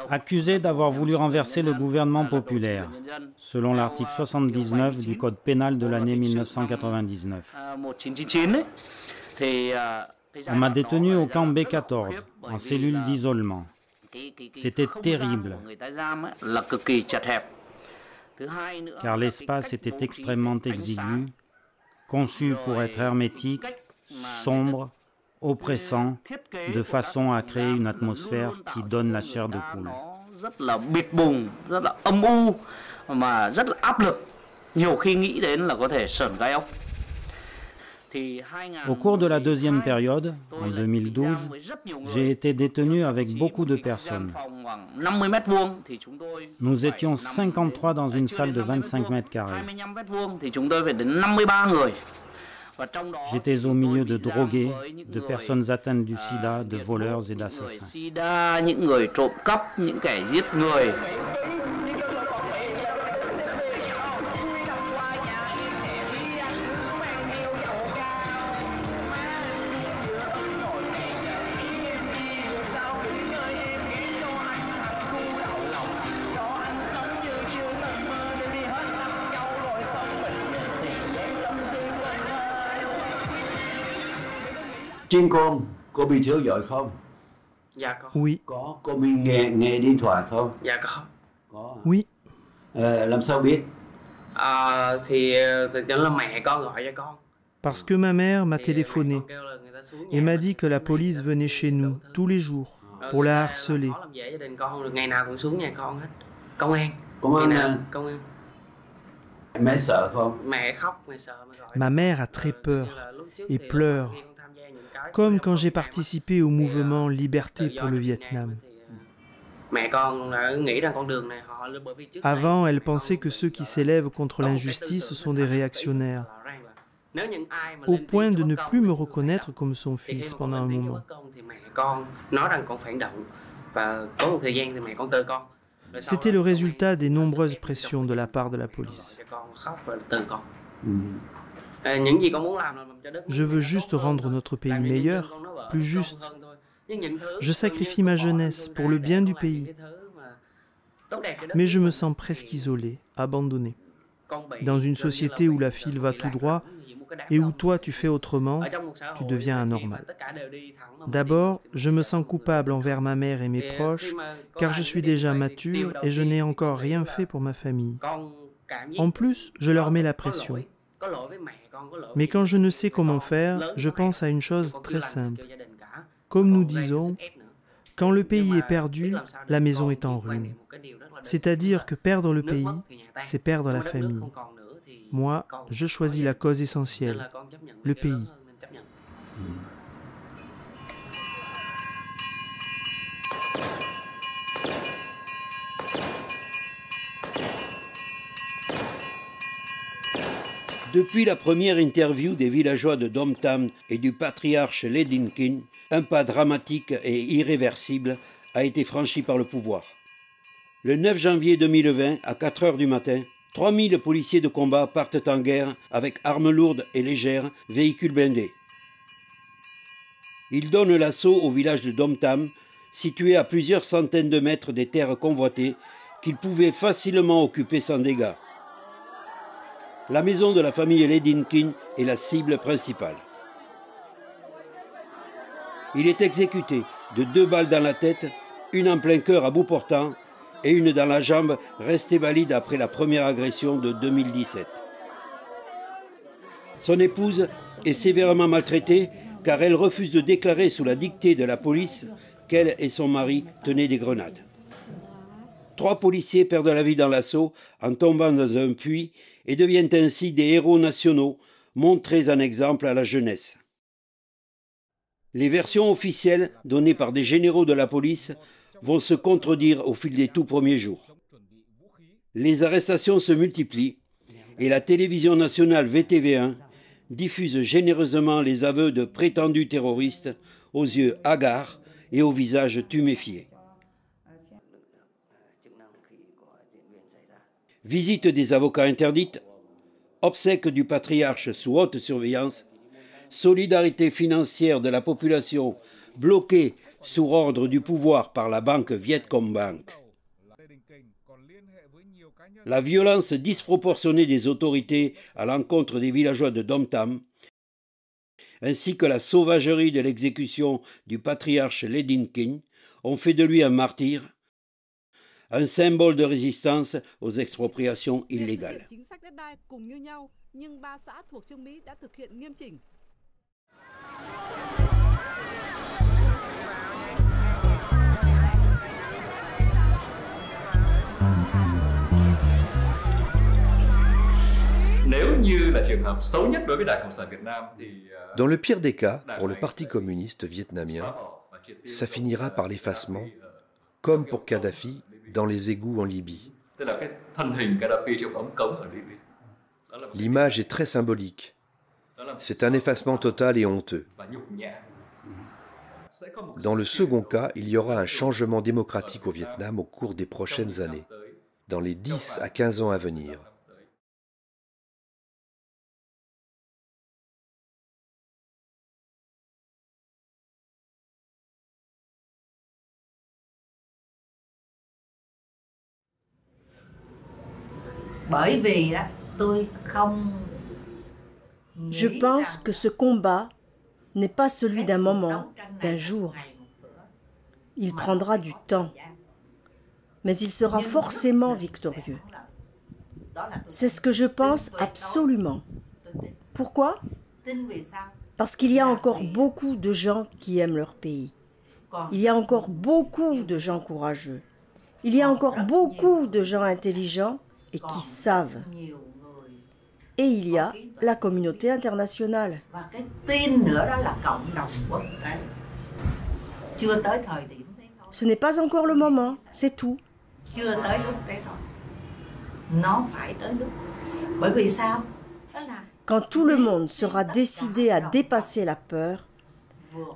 Speaker 2: Accusé d'avoir voulu renverser le gouvernement populaire, selon l'article 79 du Code pénal de l'année 1999. On m'a détenu au camp B14, en cellule d'isolement. C'était terrible, car l'espace était extrêmement exigu, conçu pour être hermétique, sombre, oppressant, de façon à créer une atmosphère qui donne la chair de poule. Au cours de la deuxième période, en 2012, j'ai été détenu avec beaucoup de personnes. Nous étions 53 dans une salle de 25 mètres carrés. J'étais au milieu de drogués, de personnes atteintes du sida, de voleurs et d'assassins.
Speaker 22: Trên cô bị thiếu vợ không?
Speaker 7: Dạ có. Oui.
Speaker 22: Có, cô bị nghe điện thoại không?
Speaker 7: Dạ có. Oui.
Speaker 22: Làm sao biết?
Speaker 7: Thì là mẹ con gọi cho con. Parce que ma mère m'a téléphoné et m'a dit que la police venait chez nous tous les jours pour la harceler.
Speaker 22: Ngày nào cũng xuống nhà con hết. Công an. Công an. Công an. Mẹ sợ không? Mẹ khóc, mẹ sợ.
Speaker 7: Ma mère a très peur et pleure. Comme quand j'ai participé au mouvement Liberté pour le Vietnam. Avant, elle pensait que ceux qui s'élèvent contre l'injustice sont des réactionnaires, au point de ne plus me reconnaître comme son fils pendant un moment. C'était le résultat des nombreuses pressions de la part de la police. Je veux juste rendre notre pays meilleur, plus juste. Je sacrifie ma jeunesse pour le bien du pays. Mais je me sens presque isolé, abandonné. Dans une société où la file va tout droit et où toi tu fais autrement, tu deviens anormal. D'abord, je me sens coupable envers ma mère et mes proches, car je suis déjà mature et je n'ai encore rien fait pour ma famille. En plus, je leur mets la pression. Mais quand je ne sais comment faire, je pense à une chose très simple. Comme nous disons, quand le pays est perdu, la maison est en ruine. C'est-à-dire que perdre le pays, c'est perdre la famille. Moi, je choisis la cause essentielle, le pays.
Speaker 1: Depuis la première interview des villageois de Dom Tam et du patriarche Ledinkin, un pas dramatique et irréversible a été franchi par le pouvoir. Le 9 janvier 2020, à 4 h du matin, 3000 policiers de combat partent en guerre avec armes lourdes et légères, véhicules blindés. Ils donnent l'assaut au village de Dom Tam, situé à plusieurs centaines de mètres des terres convoitées, qu'ils pouvaient facilement occuper sans dégâts. La maison de la famille Ledinkin est la cible principale. Il est exécuté de 2 balles dans la tête, une en plein cœur à bout portant et une dans la jambe restée valide après la première agression de 2017. Son épouse est sévèrement maltraitée car elle refuse de déclarer sous la dictée de la police qu'elle et son mari tenaient des grenades. 3 policiers perdent la vie dans l'assaut en tombant dans un puits et deviennent ainsi des héros nationaux, montrés en exemple à la jeunesse. Les versions officielles données par des généraux de la police vont se contredire au fil des tout premiers jours. Les arrestations se multiplient et la télévision nationale VTV1 diffuse généreusement les aveux de prétendus terroristes aux yeux hagards et au visage tuméfié. Visite des avocats interdites, obsèques du patriarche sous haute surveillance, solidarité financière de la population bloquée sous ordre du pouvoir par la banque Vietcombank. La violence disproportionnée des autorités à l'encontre des villageois de Dom Tam, ainsi que la sauvagerie de l'exécution du patriarche Ledinkin ont fait de lui un martyr, un symbole de résistance aux expropriations illégales.
Speaker 11: Dans le pire des cas, pour le Parti communiste vietnamien, ça finira par l'effacement, comme pour Kadhafi dans les égouts en Libye. L'image est très symbolique. C'est un effacement total et honteux. Dans le second cas, il y aura un changement démocratique au Vietnam au cours des prochaines années, dans les 10 à 15 ans à venir.
Speaker 6: Je pense que ce combat n'est pas celui d'un moment, d'un jour. Il prendra du temps, mais il sera forcément victorieux. C'est ce que je pense absolument. Pourquoi? Parce qu'il y a encore beaucoup de gens qui aiment leur pays. Il y a encore beaucoup de gens courageux. Il y a encore beaucoup de gens intelligents et qui savent. Et il y a la communauté internationale. Ce n'est pas encore le moment, c'est tout. Quand tout le monde sera décidé à dépasser la peur,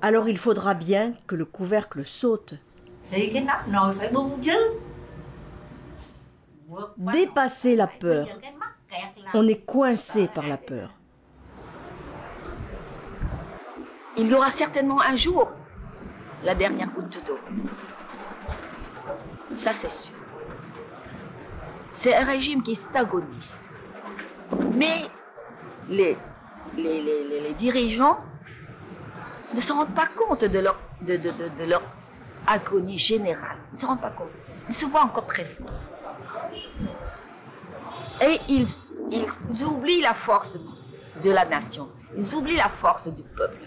Speaker 6: alors il faudra bien que le couvercle saute. Dépasser la peur. On est coincé par la peur.
Speaker 14: Il y aura certainement un jour la dernière goutte d'eau. Ça, c'est sûr. C'est un régime qui s'agonise. Mais les dirigeants ne se rendent pas compte de leur agonie générale. Ils ne se rendent pas compte. Ils se voient encore très forts. Et ils oublient la force de la nation. Ils oublient la force du peuple.